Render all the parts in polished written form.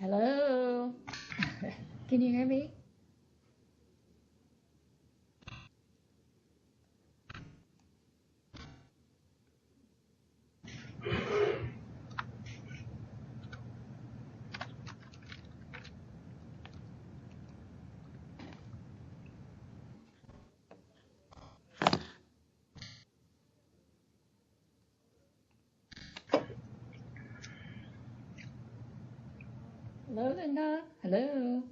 Hello? Can you hear me? Hello, Linda? Hello?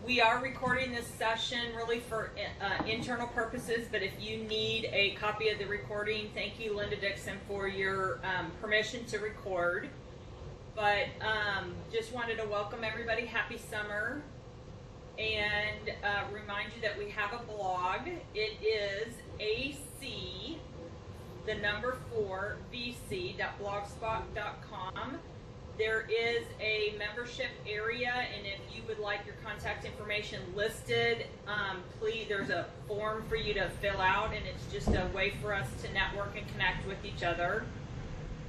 We are recording this session really for internal purposes, but if you need a copy of the recording, thank you, Linda Dickeson, for your permission to record. But just wanted to welcome everybody. Happy summer. And remind you that we have a blog. It is ACVC.blogspot.com. There is a membership area, and if you would like your contact information listed, please, there's a form for you to fill out, and it's just a way for us to network and connect with each other.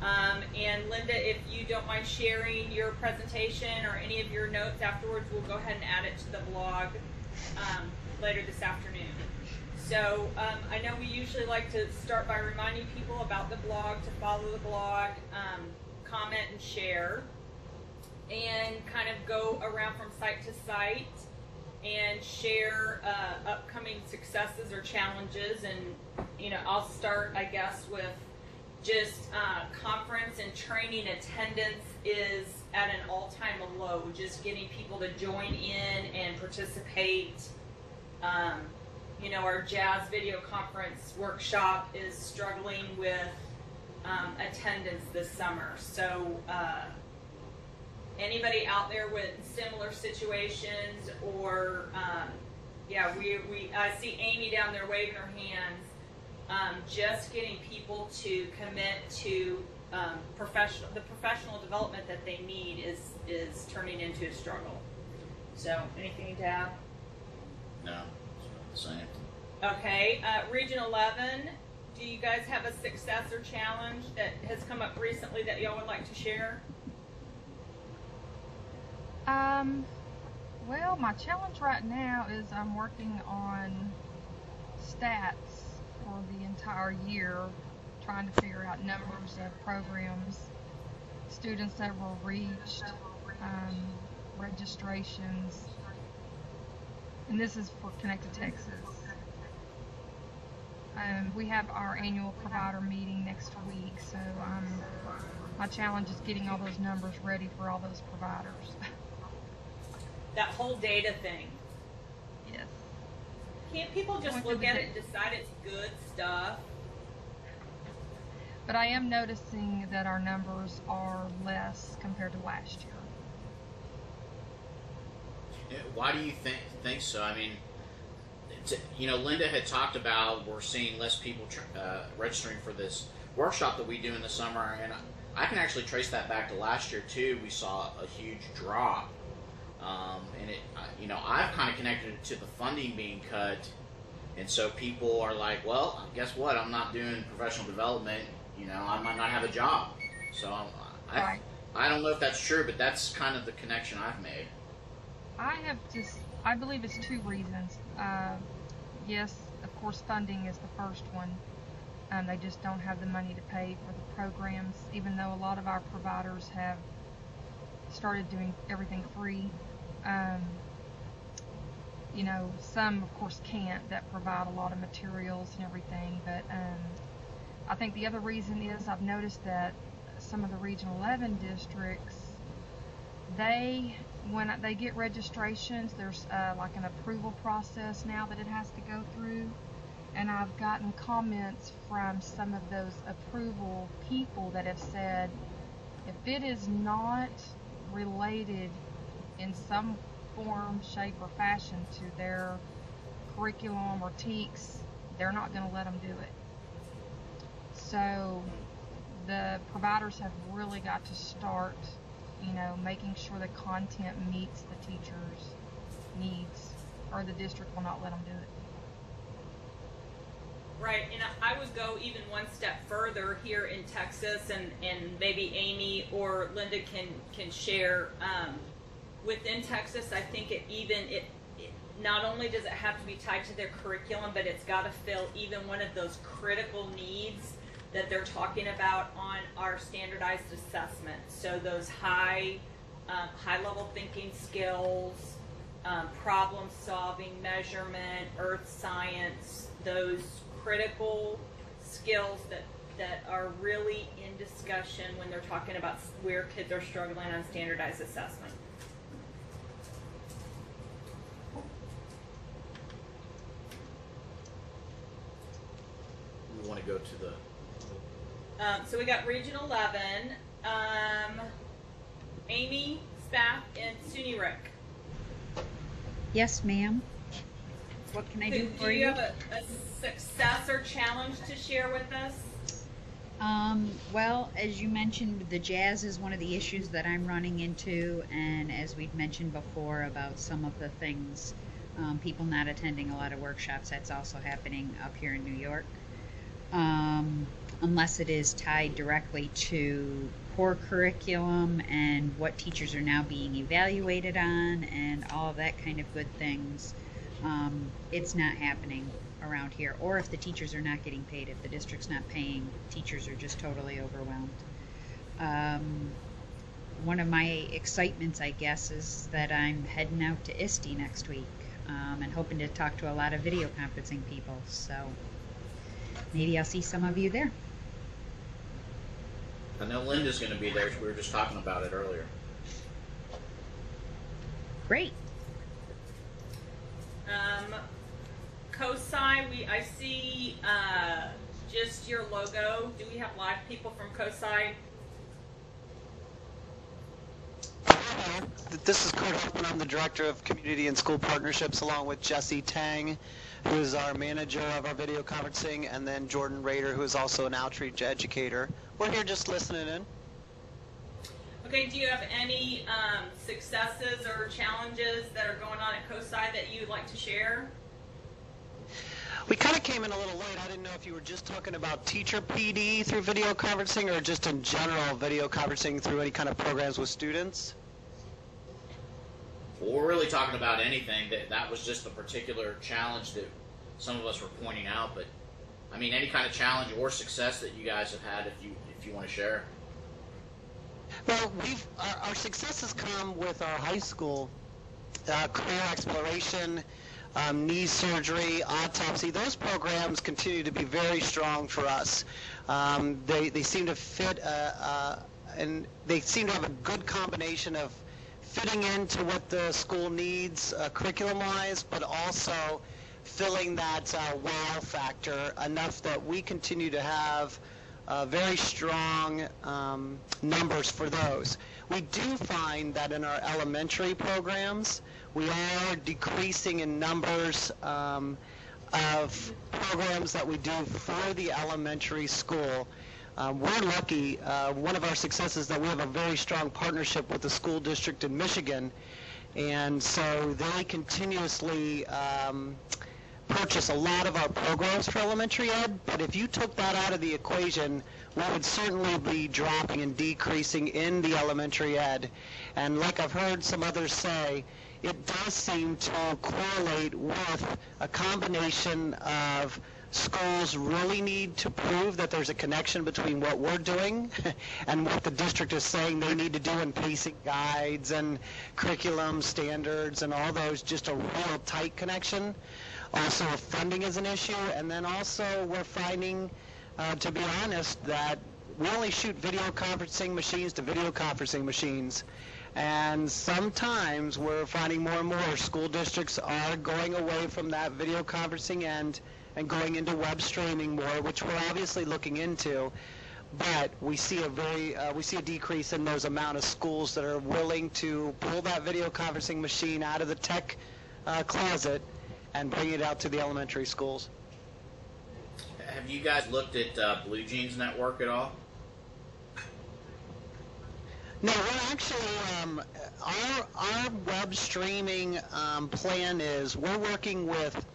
And Linda, if you don't mind sharing your presentation or any of your notes afterwards, we'll go ahead and add it to the blog later this afternoon. So I know we usually like to start by reminding people about the blog, to follow the blog, comment and share, and kind of go around from site to site and share upcoming successes or challenges. And I'll start, I guess, with just conference and training attendance is at an all-time low. Just getting people to join in and participate. Our jazz video conference workshop is struggling with attendance this summer. So anybody out there with similar situations, or I see Amy down there waving her hands. Just getting people to commit to the professional development that they need is turning into a struggle. So anything to add? No, it's the same. Okay, Region 11. Do you guys have a success or challenge that has come up recently that y'all would like to share? Well, my challenge right now is I'm working on stats for the entire year, trying to figure out numbers of programs, students that were reached, registrations, and this is for Connected Texas. We have our annual provider meeting next week, so my challenge is getting all those numbers ready for all those providers. That whole data thing. Yes. Can't people just look at it and decide it's good stuff? But I am noticing that our numbers are less compared to last year. Why do you think so? I mean, Linda had talked about we're seeing less people registering for this workshop that we do in the summer, and I can actually trace that back to last year too. We saw a huge drop, and I've kind of connected it to the funding being cut, and so people are like, well, guess what? I'm not doing professional development. I might not have a job. So I don't know if that's true, but that's kind of the connection I've made. I believe it's two reasons. Yes, of course, funding is the first one. They just don't have the money to pay for the programs, even though a lot of our providers have started doing everything free. Some, of course, can't, that provide a lot of materials and everything, but I think the other reason is I've noticed that some of the Region 11 districts, when they get registrations, there's like an approval process now that it has to go through, and I've gotten comments from some of those approval people that have said if it is not related in some form, shape, or fashion to their curriculum or TEKS, they're not going to let them do it. So the providers have really got to start, making sure the content meets the teacher's needs, or the district will not let them do it. Right, and I would go even one step further here in Texas, and maybe Amy or Linda can share. Within Texas, I think it not only does it have to be tied to their curriculum, but it's got to fill even one of those critical needs that they're talking about on our standardized assessments. So those high level thinking skills, problem solving, measurement, earth science, those critical skills that are really in discussion when they're talking about where kids are struggling on standardized assessment. We want to go to the... So we got Region 11, Amy, Spath, and SUNY Rick. Yes, ma'am. What can I do for you? Do you have a success or challenge to share with us? Well, as you mentioned, the jazz is one of the issues that I'm running into, and as we've mentioned before about some of the things, people not attending a lot of workshops, that's also happening up here in New York. Unless it is tied directly to core curriculum and what teachers are now being evaluated on and all of that kind of good things, it's not happening around here. Or if the teachers are not getting paid, if the district's not paying, teachers are just totally overwhelmed. One of my excitements, I guess, is that I'm heading out to ISTE next week and hoping to talk to a lot of video conferencing people. So maybe I'll see some of you there. I know Linda's going to be there. We were just talking about it earlier. Great. COSI, I see just your logo. Do we have live people from COSI? This is Kurt Hoffman. I'm the Director of Community and School Partnerships, along with Jesse Tang, who is our manager of our video conferencing, and then Jordan Rader, who is also an outreach educator. We're here just listening in. Okay, do you have any successes or challenges that are going on at COSI that you'd like to share? We kind of came in a little late. I didn't know if you were just talking about teacher PD through video conferencing or just in general video conferencing through any kind of programs with students. Well, we're really talking about anything. That was just a particular challenge that some of us were pointing out. But I mean, any kind of challenge or success that you guys have had, if you want to share. Well, our successes come with our high school career exploration, knee surgery, autopsy. Those programs continue to be very strong for us. They seem to fit, and they seem to have a good combination of fitting into what the school needs curriculum-wise, but also filling that wow factor enough that we continue to have very strong numbers for those. We do find that in our elementary programs, we are decreasing in numbers of programs that we do for the elementary school. We're lucky. One of our successes is that we have a very strong partnership with the school district in Michigan, and so they continuously purchase a lot of our programs for elementary ed, but if you took that out of the equation, we would certainly be dropping and decreasing in the elementary ed. And like I've heard some others say, it does seem to correlate with a combination of schools really need to prove that there's a connection between what we're doing and what the district is saying they need to do in pacing guides and curriculum standards and all those, just a real tight connection. Also, if funding is an issue, and then also we're finding, to be honest, that we only shoot video conferencing machines to video conferencing machines. And sometimes we're finding more and more school districts are going away from that video conferencing end and going into web streaming more, which we're obviously looking into. But we see a decrease in those amount of schools that are willing to pull that video conferencing machine out of the tech closet and bringing it out to the elementary schools. Have you guys looked at Blue Jeans Network at all? No, we're actually, our web streaming plan is we're working with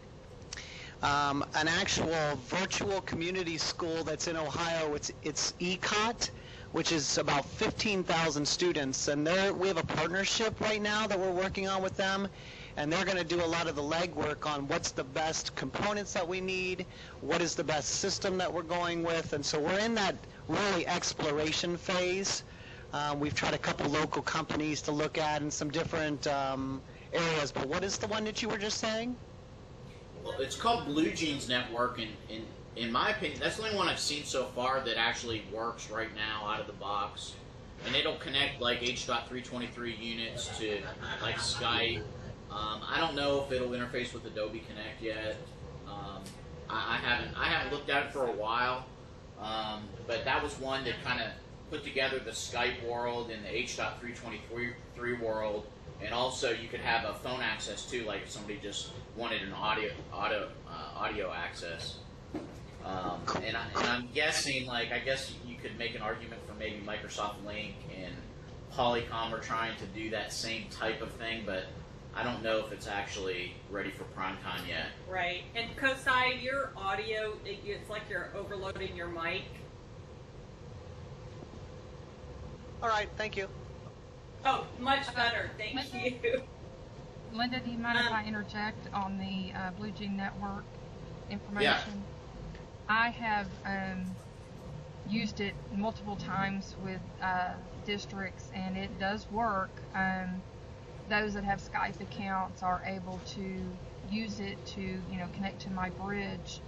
an actual virtual community school that's in Ohio. It's ECOT, which is about 15,000 students, and we have a partnership right now that we're working on with them, and they're going to do a lot of the legwork on what's the best components that we need, what is the best system that we're going with, and so we're in that really exploration phase. We've tried a couple local companies to look at in some different areas, but what is the one that you were just saying? Well, it's called Blue Jeans Network, and in my opinion, that's the only one I've seen so far that actually works right now out of the box. And it'll connect like H.323 units to like Skype. I don't know if it'll interface with Adobe Connect yet. I haven't looked at it for a while, but that was one that kind of put together the Skype world and the H.323 world, and also you could have a phone access too, like if somebody just wanted an audio access. And I'm guessing, like, I guess you could make an argument for maybe Microsoft Link and Polycom are trying to do that same type of thing, but I don't know if it's actually ready for prime time yet. Right. And Kosai, your audio, it's like you're overloading your mic. All right, thank you. Oh, much better. Thank you. Linda, do you mind if I interject on the Blue Jean Network information? Yeah. I have used it multiple times with districts, and it does work. Those that have Skype accounts are able to use it to, connect to my bridge.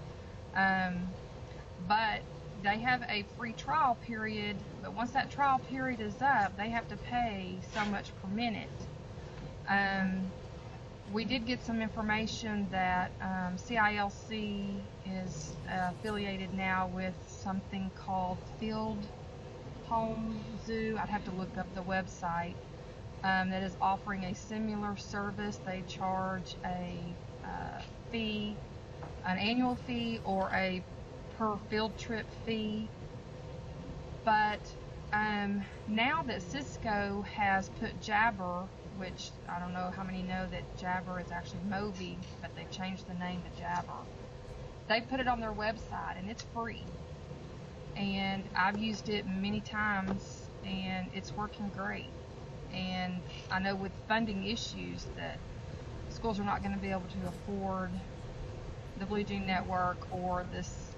But they have a free trial period, but once that trial period is up, they have to pay so much per minute. We did get some information that CILC is affiliated now with something called Field Home Zoo. I'd have to look up the website. That is offering a similar service. They charge a fee, an annual fee, or a per field trip fee. But now that Cisco has put Jabber, which I don't know how many know that Jabber is actually Movi, but they've changed the name to Jabber. They put it on their website, and it's free. And I've used it many times, and it's working great. And I know with funding issues that schools are not going to be able to afford the Blue Jean Network or this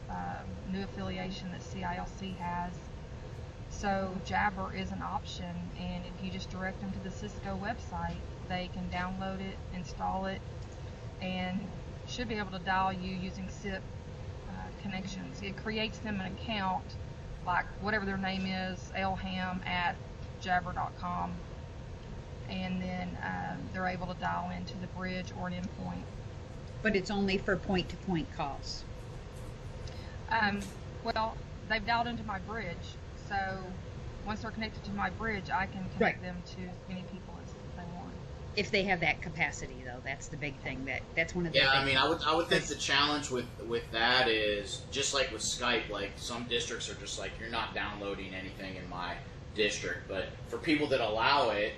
new affiliation that CILC has. So Jabber is an option, and if you just direct them to the Cisco website, they can download it, install it, and should be able to dial you using SIP connections. It creates them an account, like whatever their name is, elham@jabber.com, and then they're able to dial into the bridge or an endpoint. But it's only for point-to-point calls. Well, they've dialed into my bridge, so once they're connected to my bridge, I can connect them to as many people as they want. If they have that capacity, though, that's the big thing. That's one of the. Yeah, I mean, I would think the challenge with that is just like with Skype. Like some districts are just like, you're not downloading anything in my district, but for people that allow it,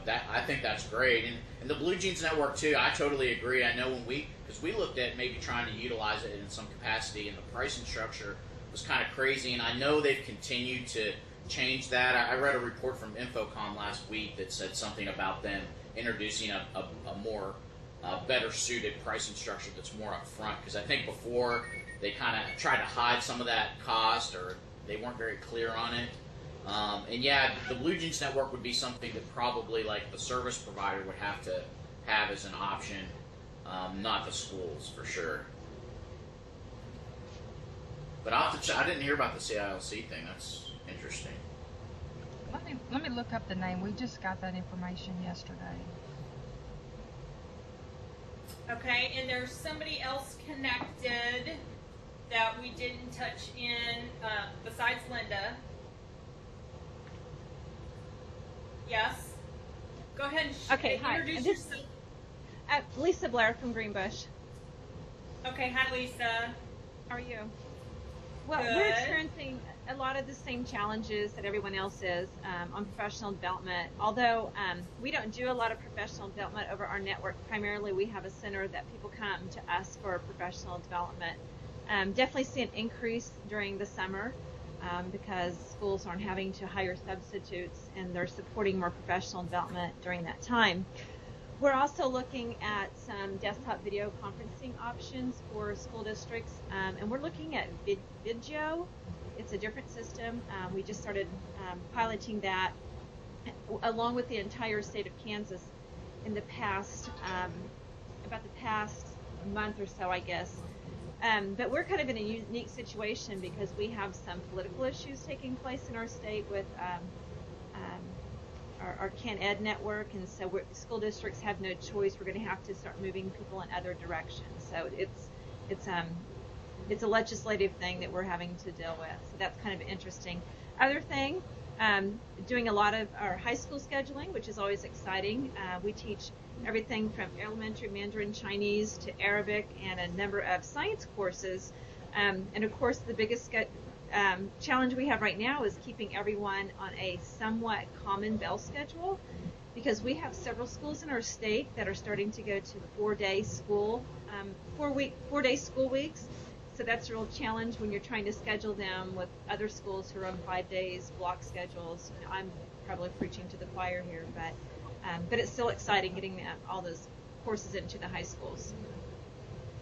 that I think that's great. And the Blue Jeans Network too, I totally agree. I know because we looked at maybe trying to utilize it in some capacity, and the pricing structure was kind of crazy, and I know they've continued to change that. I read a report from Infocom last week that said something about them introducing a more better suited pricing structure that's more upfront, because I think before they kind of tried to hide some of that cost, or they weren't very clear on it. And yeah, the Blue Jeans Network would be something that probably like the service provider would have to have as an option, not the schools for sure. But I'll have to I didn't hear about the CILC thing. That's interesting. Let me look up the name. We just got that information yesterday. Okay, and there's somebody else connected that we didn't touch in besides Linda. Yes. Go ahead and Okay, hi. introduce This yourself. Lisa Blair from Greenbush. Okay, hi Lisa. How are you? Well, Good. we're experiencing a lot of the same challenges that everyone else is on professional development. Although we don't do a lot of professional development over our network, primarily we have a center that people come to us for professional development. Definitely see an increase during the summer because schools aren't having to hire substitutes and they're supporting more professional development during that time. We're also looking at some desktop video conferencing options for school districts, and we're looking at Vidyo. It's a different system. We just started piloting that along with the entire state of Kansas in the past, about the past month or so, I guess. But we're kind of in a unique situation because we have some political issues taking place in our state with our Can Ed network, and so school districts have no choice. We're going to have to start moving people in other directions. So it's a legislative thing that we're having to deal with. So that's kind of interesting. Other thing, doing a lot of our high school scheduling, which is always exciting. We teach everything from elementary Mandarin Chinese to Arabic and a number of science courses. And of course, the biggest challenge we have right now is keeping everyone on a somewhat common bell schedule, because we have several schools in our state that are starting to go to 4-day school, 4-day school weeks. So that's a real challenge when you're trying to schedule them with other schools who are on 5 days block schedules. I'm probably preaching to the choir here, but it's still exciting getting all those courses into the high schools.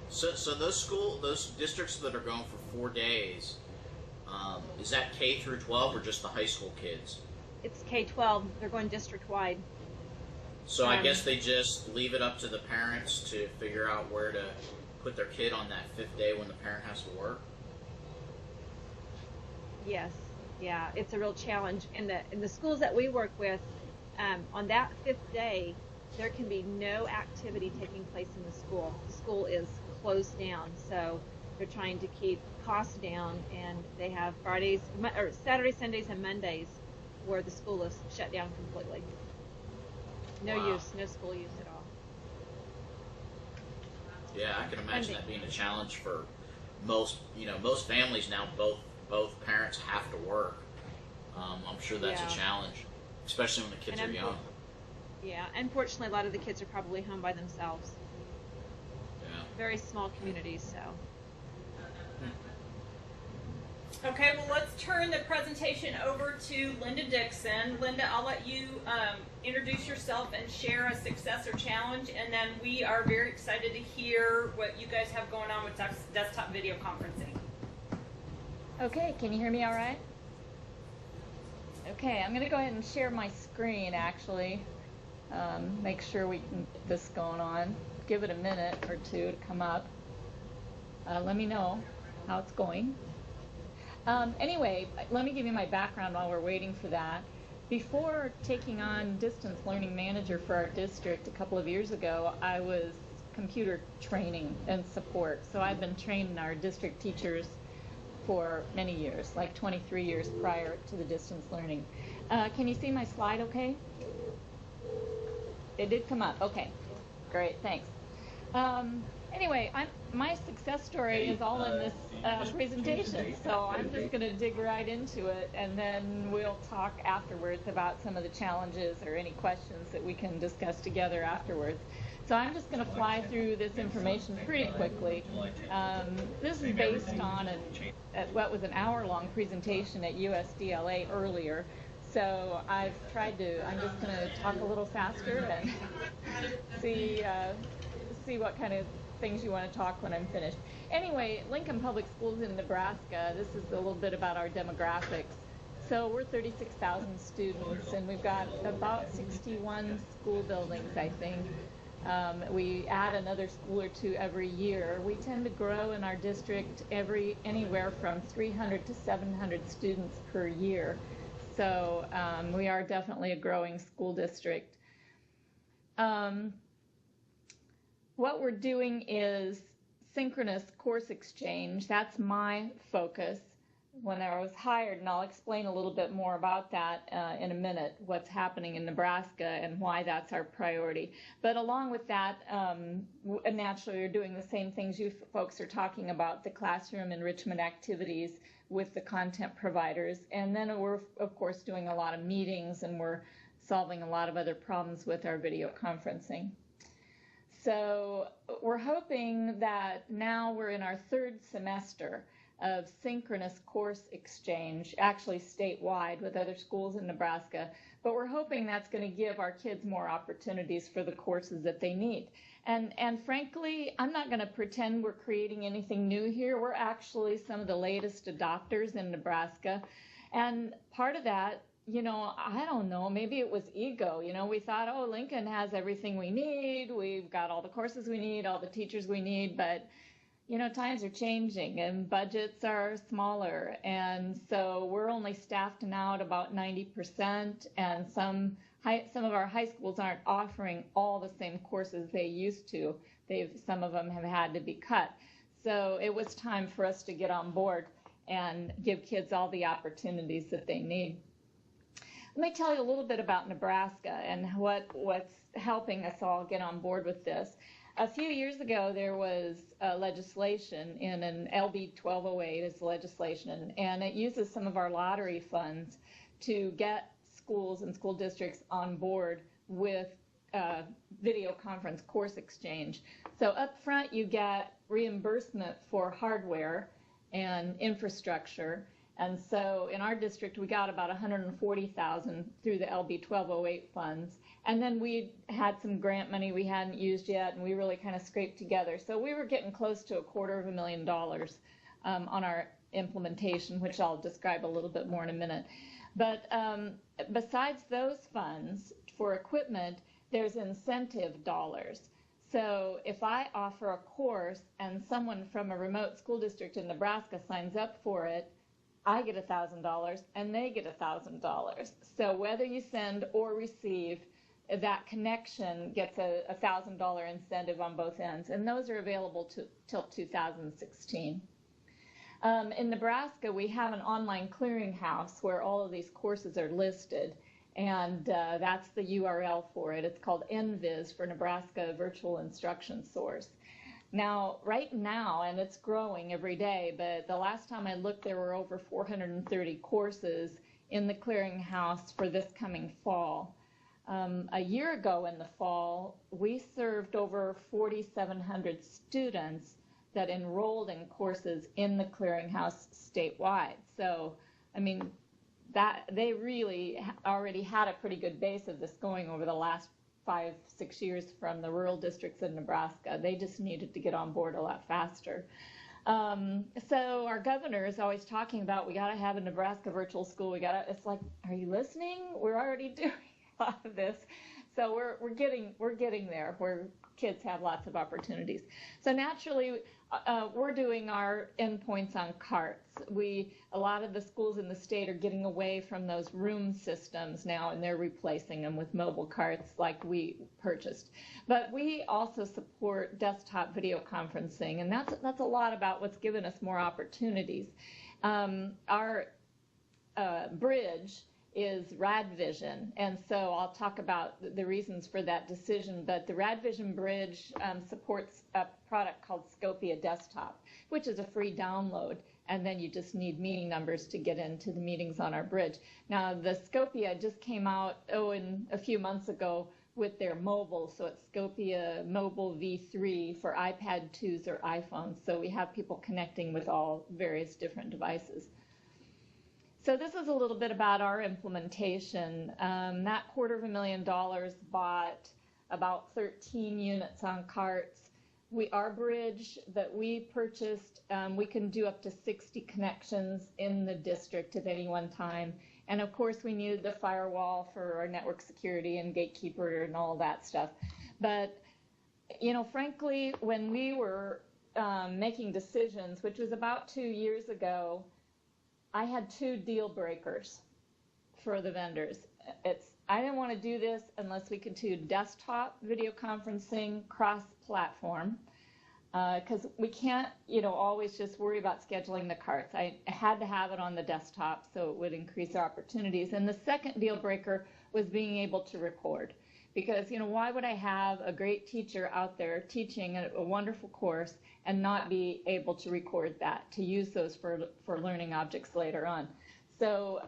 So those districts that are going for 4 days, is that K through 12 or just the high school kids? It's K-12. They're going district-wide. So I guess they just leave it up to the parents to figure out where to put their kid on that 5th day when the parent has to work? Yes. Yeah, it's a real challenge. In the schools that we work with, on that 5th day, there can be no activity taking place in the school. The school is closed down, so they're trying to keep costs down, and they have Saturdays, Sundays, and Mondays where the school is shut down completely. No Wow. use, no school use at all. Yeah, I can imagine that being a challenge for most families now. Both parents have to work. I'm sure that's a challenge, especially when the kids are young. Yeah, unfortunately, a lot of the kids are probably home by themselves. Yeah. Very small communities, so. Okay, well, let's turn the presentation over to Linda Dickeson. Linda, I'll let you introduce yourself and share a success or challenge, and then we are very excited to hear what you guys have going on with desktop video conferencing. Okay, can you hear me all right? Okay, I'm going to go ahead and share my screen, actually. Make sure we can get this going on. Give it a minute or two to come up. Let me know how it's going. Anyway, let me give you my background while we're waiting for that. Before taking on Distance Learning Manager for our district a couple of years ago, I was computer training and support. So I've been training our district teachers for many years, like 23 years prior to the distance learning. Can you see my slide okay? It did come up. Okay, great, thanks. Anyway, my success story is all in this presentation, so I'm just going to dig right into it, and then we'll talk afterwards about some of the challenges or any questions that we can discuss together afterwards. So I'm just going to fly through this information pretty quickly. This is based on what was an hour-long presentation at USDLA earlier. So I'm just going to talk a little faster and see what kind of things you want to talk when I'm finished. Anyway, Lincoln Public Schools in Nebraska, this is a little bit about our demographics. So we're 36,000 students, and we've got about 61 school buildings, I think. We add another school or two every year. We tend to grow in our district anywhere from 300 to 700 students per year. So we are definitely a growing school district. What we're doing is synchronous course exchange. That's my focus. when I was hired, and I'll explain a little bit more about that in a minute, what's happening in Nebraska and why that's our priority. But along with that, naturally, we're doing the same things you folks are talking about, the classroom enrichment activities with the content providers. And then we're, of course, doing a lot of meetings, and we're solving a lot of other problems with our video conferencing. So we're hoping that now we're in our third semester of synchronous course exchange, actually statewide with other schools in Nebraska, but we're hoping that's going to give our kids more opportunities for the courses that they need. And frankly, I'm not going to pretend we're creating anything new here. We're actually some of the latest adopters in Nebraska, and part of that, I don't know, maybe it was ego. We thought, oh, Lincoln has everything we need. We've got all the courses we need, all the teachers we need, but times are changing and budgets are smaller. And so we're only staffed now at about 90%. And some of our high schools aren't offering all the same courses they used to. Some of them have had to be cut. So it was time for us to get on board and give kids all the opportunities that they need. Let me tell you a little bit about Nebraska and what's helping us all get on board with this. A few years ago, there was legislation in an LB 1208 is legislation, and it uses some of our lottery funds to get schools and school districts on board with video conference course exchange. So up front, you get reimbursement for hardware and infrastructure. And so in our district, we got about $140,000 through the LB 1208 funds. And then we had some grant money we hadn't used yet, and we really kind of scraped together. So we were getting close to $250,000 on our implementation, which I'll describe a little bit more in a minute. But besides those funds for equipment, there's incentive dollars. So if I offer a course and someone from a remote school district in Nebraska signs up for it, I get $1,000 and they get $1,000. So whether you send or receive, that connection gets a $1,000 incentive on both ends, and those are available till 2016. In Nebraska, we have an online clearinghouse where all of these courses are listed, and that's the URL for it. It's called NVIS for Nebraska Virtual Instruction Source. Now, right now, and it's growing every day, but the last time I looked, there were over 430 courses in the clearinghouse for this coming fall. A year ago in the fall, we served over 4,700 students that enrolled in courses in the clearinghouse statewide. So, I mean, that they really already had a pretty good base of this going over the last 5-6 years from the rural districts in Nebraska. They just needed to get on board a lot faster. So our governor is always talking about, we got to have a Nebraska virtual school. It's like, are you listening? We're already doing a lot of this. So we're getting there where kids have lots of opportunities. So naturally, we're doing our endpoints on carts. A lot of the schools in the state are getting away from those room systems now, and they're replacing them with mobile carts like we purchased. But we also support desktop video conferencing, and that's a lot about what's given us more opportunities. Our bridge is RadVision, and so I'll talk about the reasons for that decision, but the RadVision bridge supports a product called Scopia Desktop, which is a free download, and then you just need meeting numbers to get into the meetings on our bridge. Now, the Scopia just came out, a few months ago with their mobile, so it's Scopia Mobile V3 for iPad 2s or iPhones, so we have people connecting with all various different devices. So this is a little bit about our implementation. That $250,000 bought about 13 units on carts. Our bridge that we purchased, we can do up to 60 connections in the district at any one time. And of course, we needed the firewall for our network security and gatekeeper and all that stuff. But, frankly, when we were making decisions, which was about 2 years ago, I had 2 deal breakers for the vendors. I didn't want to do this unless we could do desktop video conferencing cross-platform. because we can't, always just worry about scheduling the carts. I had to have it on the desktop so it would increase our opportunities. And the second deal breaker was being able to record. Because, why would I have a great teacher out there teaching a wonderful course and not be able to record that, to use those for learning objects later on? So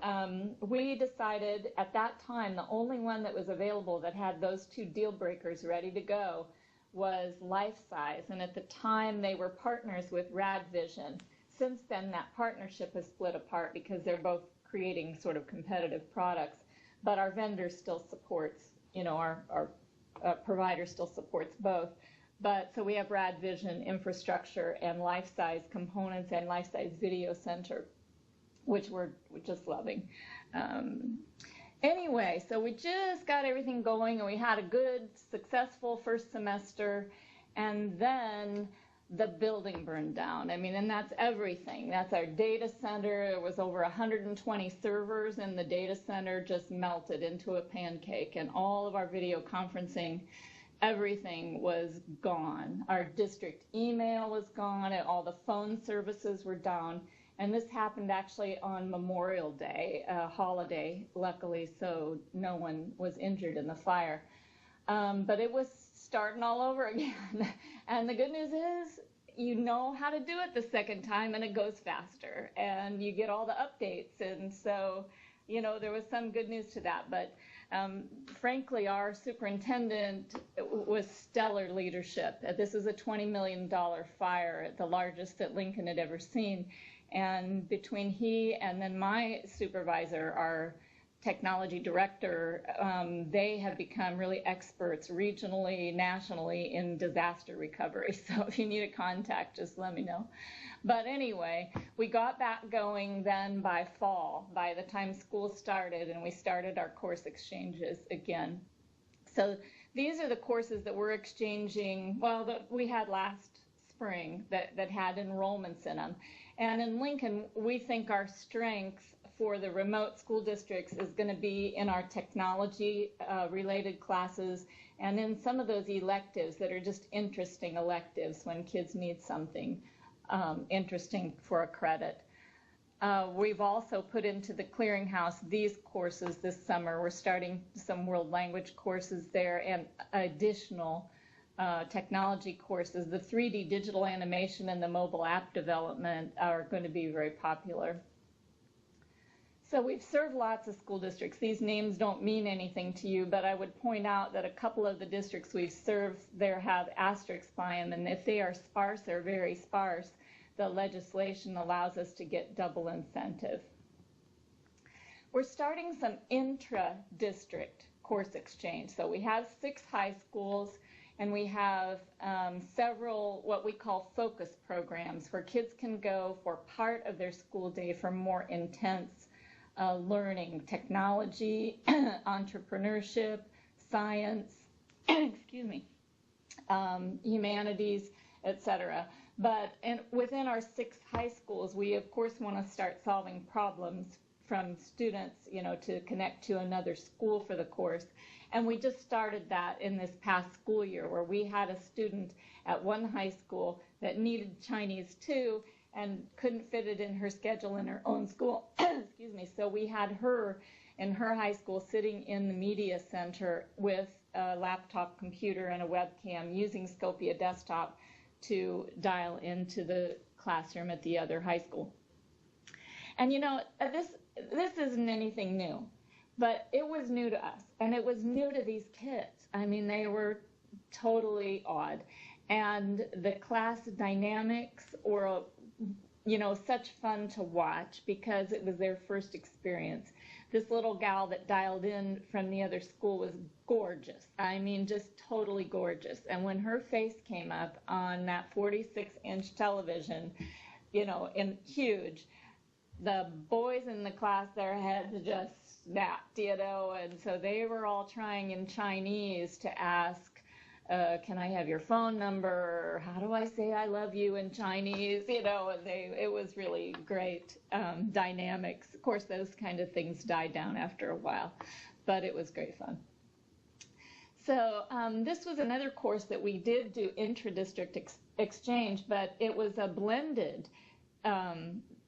we decided at that time the only one that was available that had those two deal breakers ready to go was Life Size. And at the time they were partners with Rad Vision. Since then that partnership has split apart because they're both creating sort of competitive products. But our vendor still supports, our provider still supports both. But so we have Rad Vision infrastructure and Life Size components and Life Size Video Center, which we're just loving. Anyway, so we just got everything going and we had a good, successful first semester, and then the building burned down. And that's everything. That's our data center. There was over 120 servers in the data center, just melted into a pancake, and all of our video conferencing, everything was gone. Our district email was gone, and all the phone services were down. And this happened actually on Memorial Day, a holiday, luckily, so no one was injured in the fire. But it was starting all over again. And the good news is, you know how to do it the second time, and it goes faster, and you get all the updates. And so, there was some good news to that. But frankly, our superintendent was stellar leadership. This is a $20 million fire, the largest that Lincoln had ever seen. And between he and then my supervisor, our technology director, they have become really experts regionally, nationally in disaster recovery. So if you need a contact, just let me know. But anyway, we got back going then by fall, by the time school started, and we started our course exchanges again. So these are the courses that we're exchanging, that we had last spring that had enrollments in them. And in Lincoln, we think our strength for the remote school districts is going to be in our technology related classes and in some of those electives that are just interesting electives when kids need something interesting for a credit. We've also put into the clearinghouse these courses this summer. We're starting some world language courses there and additional technology courses. The 3D digital animation and the mobile app development are going to be very popular. So we've served lots of school districts. These names don't mean anything to you, but I would point out that a couple of the districts we've served there have asterisks by them, and if they are sparse or very sparse, the legislation allows us to get double incentive. We're starting some intra-district course exchange. So we have 6 high schools, and we have several what we call focus programs where kids can go for part of their school day for more intense learning, technology, entrepreneurship, science, humanities, etc. But within our 6 high schools, we of course want to start solving problems from students, to connect to another school for the course. And we just started that in this past school year where we had a student at one high school that needed Chinese too and couldn't fit it in her schedule in her own school. So we had her in her high school sitting in the media center with a laptop computer and a webcam using Scopia Desktop to dial into the classroom at the other high school. And this isn't anything new, but it was new to us, and it was new to these kids. They were totally odd, and the class dynamics were, such fun to watch because it was their first experience. This little gal that dialed in from the other school was gorgeous. Just totally gorgeous. And when her face came up on that 46-inch television, and huge, the boys in the class, their heads just snapped, and so they were all trying in Chinese to ask, can I have your phone number? How do I say I love you in Chinese? And it was really great dynamics. Of course, those kind of things died down after a while, but it was great fun. So this was another course that we did do intra-district exchange, but it was a blended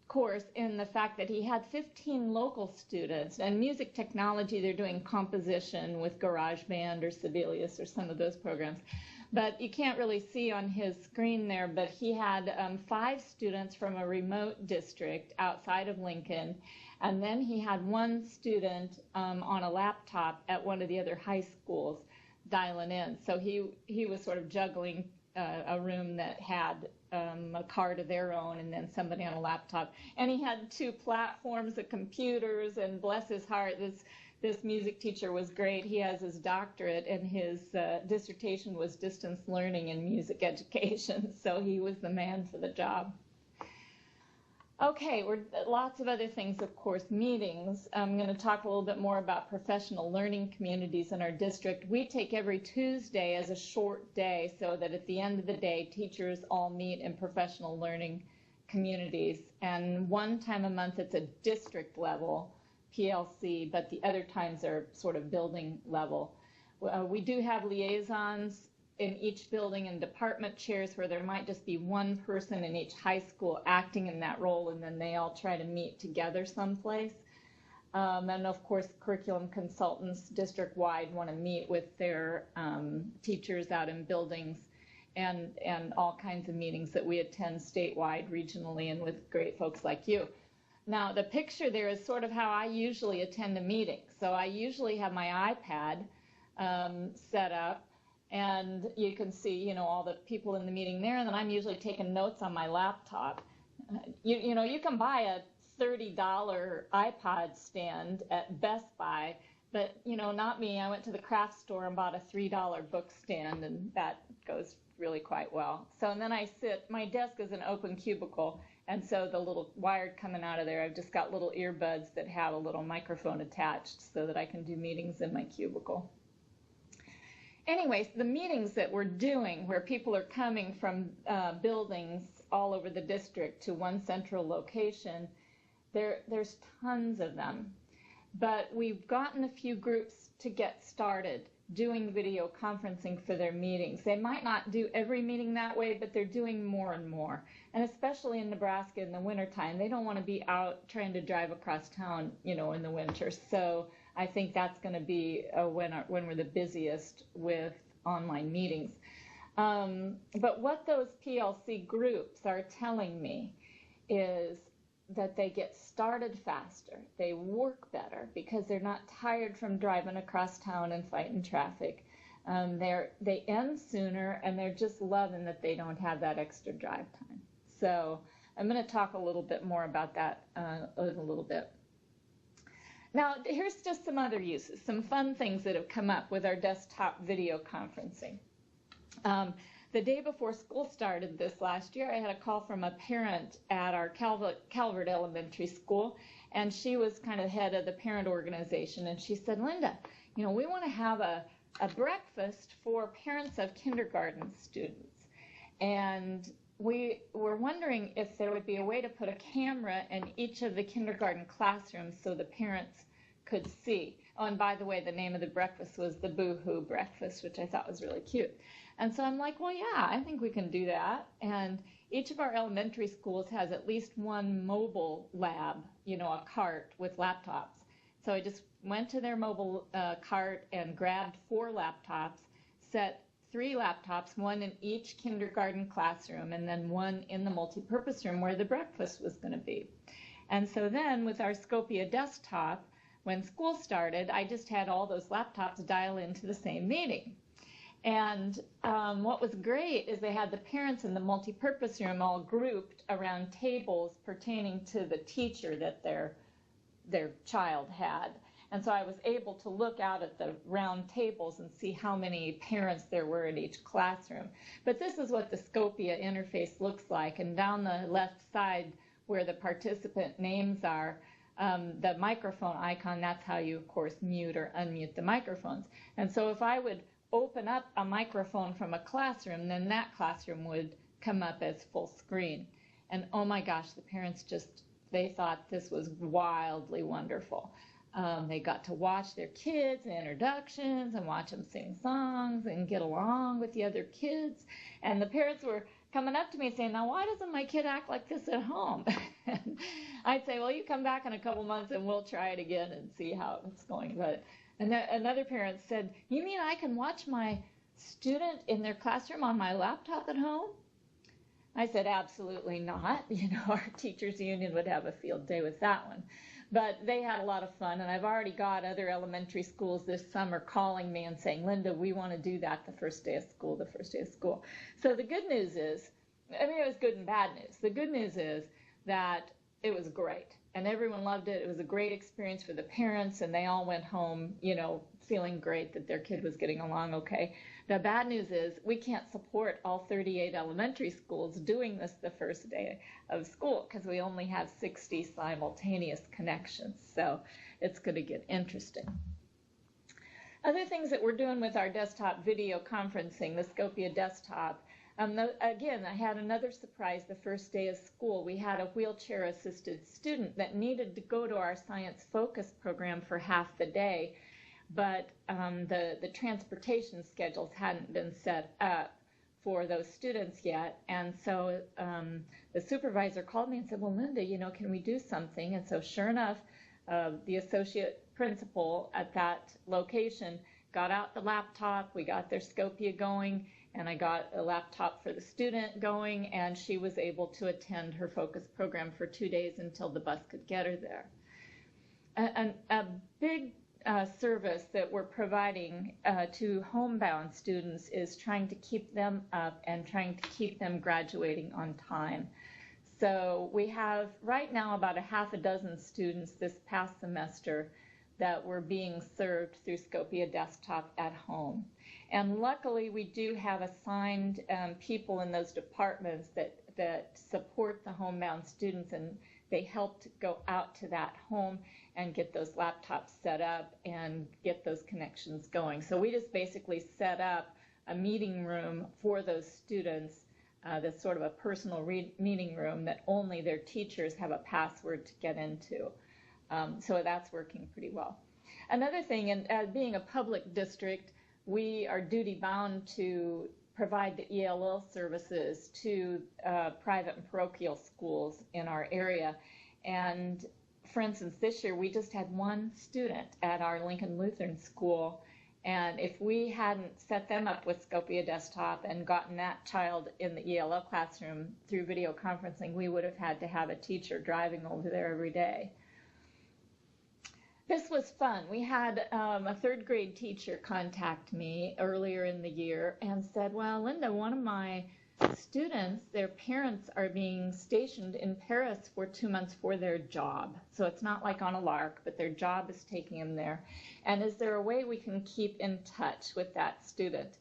course in the fact that he had 15 local students, and music technology, they're doing composition with GarageBand or Sibelius or some of those programs. But you can't really see on his screen there, but he had 5 students from a remote district outside of Lincoln, and then he had 1 student on a laptop at one of the other high schools dialing in. So he was sort of juggling a room that had a card of their own and then somebody on a laptop. And he had 2 platforms of computers, and bless his heart, this music teacher was great. He has his doctorate, and his dissertation was distance learning in music education, so he was the man for the job. Okay, lots of other things, of course, meetings. I'm going to talk a little bit more about professional learning communities in our district. We take every Tuesday as a short day so that at the end of the day, teachers all meet in professional learning communities. And one time a month, it's a district level PLC, but the other times are sort of building level. We do have liaisons in each building and department chairs where there might just be one person in each high school acting in that role, and then they all try to meet together someplace. And of course, curriculum consultants district-wide want to meet with their teachers out in buildings, and all kinds of meetings that we attend statewide, regionally, and with great folks like you. Now, the picture there is sort of how I usually attend a meeting. So I usually have my iPad set up, and you can see, all the people in the meeting there, and then I'm usually taking notes on my laptop. You can buy a $30 iPod stand at Best Buy, but, not me. I went to the craft store and bought a $3 book stand, and that goes really quite well. So, and then my desk is an open cubicle, and so the little wire coming out of there, I've just got little earbuds that have a little microphone attached so that I can do meetings in my cubicle. Anyways, the meetings that we're doing where people are coming from buildings all over the district to one central location, there's tons of them. But we've gotten a few groups to get started doing video conferencing for their meetings. They might not do every meeting that way, but they're doing more and more. And especially in Nebraska in the wintertime, they don't want to be out trying to drive across town, in the winter. So I think that's going to be when we're the busiest with online meetings. But what those PLC groups are telling me is that they get started faster, they work better because they're not tired from driving across town and fighting traffic. They end sooner, and they're just loving that they don't have that extra drive time. So I'm going to talk a little bit more about that in a little bit. Now, here's just some other uses, some fun things that have come up with our desktop video conferencing. The day before school started this last year, I had a call from a parent at our Calvert Elementary School, and she was kind of head of the parent organization, and she said, Linda, we want to have a breakfast for parents of kindergarten students, and we were wondering if there would be a way to put a camera in each of the kindergarten classrooms so the parents could see. Oh, and by the way, the name of the breakfast was the Boo-Hoo Breakfast, which I thought was really cute. And so I'm like, well, yeah, I think we can do that. And each of our elementary schools has at least one mobile lab, a cart with laptops. So I just went to their mobile cart and grabbed 4 laptops, set 3 laptops, one in each kindergarten classroom, and then one in the multipurpose room where the breakfast was going to be. And so then with our Scopia desktop, when school started, I just had all those laptops dial into the same meeting. And what was great is they had the parents in the multipurpose room all grouped around tables pertaining to the teacher that their child had. And so I was able to look out at the round tables and see how many parents there were in each classroom. But this is what the Scopia interface looks like. And down the left side where the participant names are, the microphone icon, that's how you, of course, mute or unmute the microphones. And so if I would open up a microphone from a classroom, then that classroom would come up as full screen. And oh my gosh, the parents they thought this was wildly wonderful. They got to watch their kids, the introductions, and watch them sing songs and get along with the other kids. And the parents were coming up to me saying, now, why doesn't my kid act like this at home? And I'd say, well, you come back in a couple months and we'll try it again and see how it's going. But another parent said, you mean I can watch my student in their classroom on my laptop at home? I said, absolutely not. Our teachers union would have a field day with that one. But they had a lot of fun, and I've already got other elementary schools this summer calling me and saying, Linda, we want to do that the first day of school. So the good news is, it was good and bad news. The good news is that it was great, and everyone loved it. It was a great experience for the parents, and they all went home, feeling great that their kid was getting along okay. The bad news is we can't support all 38 elementary schools doing this the first day of school because we only have 60 simultaneous connections. So it's going to get interesting. Other things that we're doing with our desktop video conferencing, the Scopia desktop. Again, I had another surprise the first day of school. We had a wheelchair-assisted student that needed to go to our science focus program for half the day, but the transportation schedules hadn't been set up for those students yet. And so the supervisor called me and said, well, Linda, can we do something? And so sure enough, the associate principal at that location got out the laptop. We got their Scopia going, and I got a laptop for the student going, and she was able to attend her focus program for 2 days until the bus could get her there. A big service that we're providing to homebound students is trying to keep them up and trying to keep them graduating on time. So we have right now about a half a dozen students this past semester that were being served through Scopia Desktop at home. And luckily we do have assigned people in those departments that support the homebound students, and they help to go out to that home and get those laptops set up and get those connections going. So we just basically set up a meeting room for those students that's sort of a personal meeting room that only their teachers have a password to get into. So that's working pretty well. Another thing, and being a public district, we are duty bound to provide the ELL services to private and parochial schools in our area. And for instance, this year we just had one student at our Lincoln Lutheran School, and if we hadn't set them up with Scopia Desktop and gotten that child in the ELL classroom through video conferencing, we would have had to have a teacher driving over there every day. This was fun. We had a third grade teacher contact me earlier in the year and said, well, Linda, one of my students, their parents are being stationed in Paris for 2 months for their job. So it's not like on a lark, but their job is taking them there. And is there a way we can keep in touch with that student?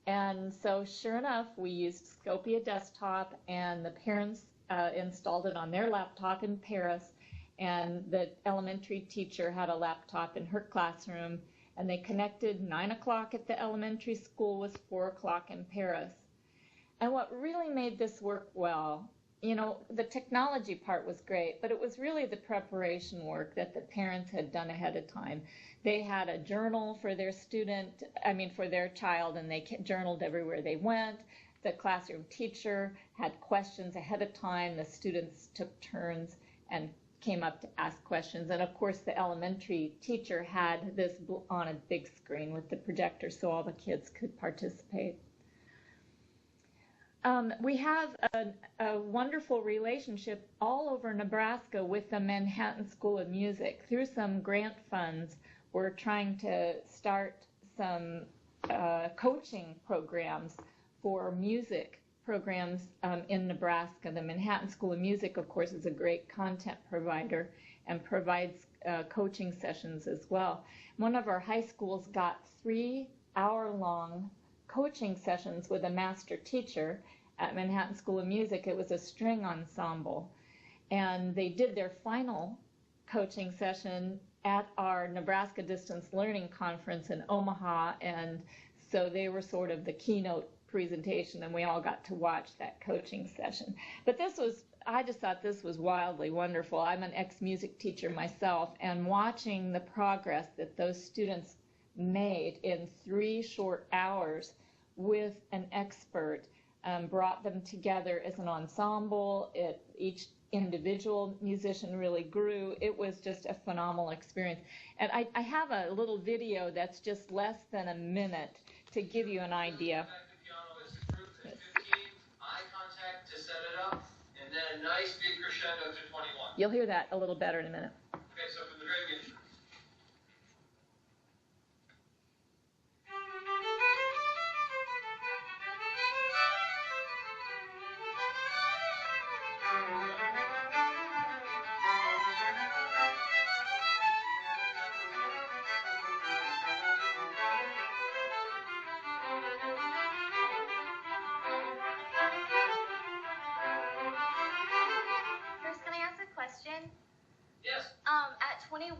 And so sure enough, we used Scopia Desktop, and the parents installed it on their laptop in Paris, and the elementary teacher had a laptop in her classroom, and they connected 9 o'clock at the elementary school was 4 o'clock in Paris. And what really made this work well, the technology part was great, but it was really the preparation work that the parents had done ahead of time. They had a journal for their for their child, and they journaled everywhere they went. The classroom teacher had questions ahead of time. The students took turns and came up to ask questions. And of course, the elementary teacher had this on a big screen with the projector so all the kids could participate. We have a wonderful relationship all over Nebraska with the Manhattan School of Music. Through some grant funds, we're trying to start some coaching programs for music programs in Nebraska. The Manhattan School of Music, of course, is a great content provider and provides coaching sessions as well. One of our high schools got 3-hour-long coaching sessions with a master teacher at Manhattan School of Music. It was a string ensemble, and they did their final coaching session at our Nebraska Distance Learning Conference in Omaha, and so they were sort of the keynote presentation, and we all got to watch that coaching session. But I just thought this was wildly wonderful. I'm an ex-music teacher myself, and watching the progress that those students made in 3 short hours with an expert brought them together as an ensemble. Each individual musician really grew. It was just a phenomenal experience. And I have a little video that's just less than a minute to give you an idea. Eye contact to set it up, and then a nice big crescendo to 21. You'll hear that a little better in a minute. Okay, so from the very beginning. First, can I ask a question? Yes. At 21,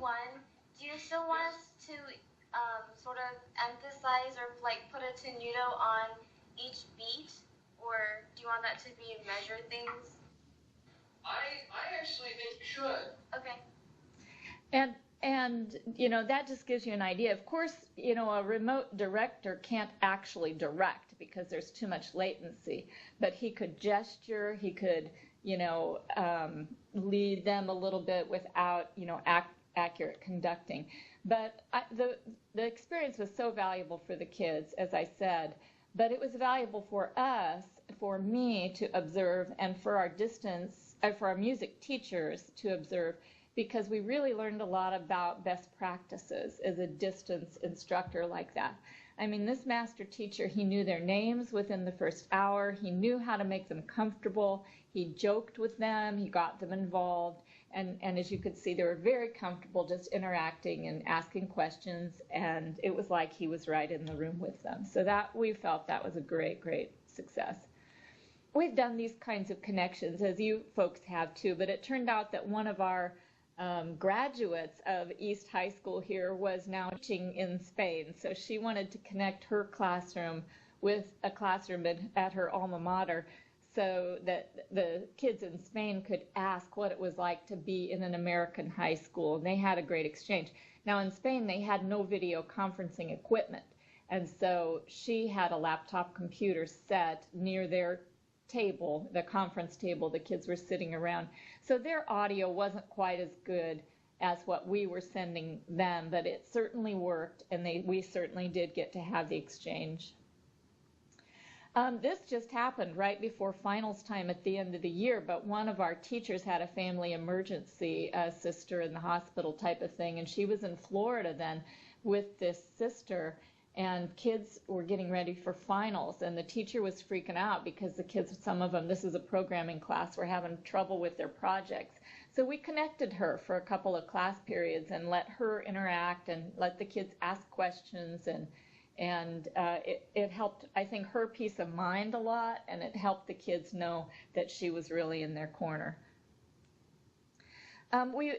do you still want us to sort of emphasize or like put a tenuto on each beat, or do you want that to be measured things? I actually think you should. Okay. And that just gives you an idea. Of course, a remote director can't actually direct because there's too much latency, but he could gesture, he could lead them a little bit without accurate conducting. But the experience was so valuable for the kids, as I said, but it was valuable for us, for me to observe, and for our music teachers to observe, because we really learned a lot about best practices as a distance instructor like that. I mean, this master teacher, he knew their names within the first hour. He knew how to make them comfortable. He joked with them. He got them involved. And as you could see, they were very comfortable just interacting and asking questions. And it was like he was right in the room with them. So we felt that was a great, great success. We've done these kinds of connections, as you folks have too, but it turned out that one of our graduates of East High School here was now teaching in Spain. So she wanted to connect her classroom with a classroom at her alma mater so that the kids in Spain could ask what it was like to be in an American high school. And they had a great exchange. Now in Spain, they had no video conferencing equipment. And so she had a laptop computer set near their table, the conference table the kids were sitting around. So their audio wasn't quite as good as what we were sending them, but it certainly worked, and we certainly did get to have the exchange. This just happened right before finals time at the end of the year, but one of our teachers had a family emergency, a sister in the hospital type of thing, and she was in Florida then with this sister, and kids were getting ready for finals, and the teacher was freaking out because the kids, some of them, this is a programming class, were having trouble with their projects. So we connected her for a couple of class periods and let her interact and let the kids ask questions, and it helped, I think, her peace of mind a lot, and it helped the kids know that she was really in their corner.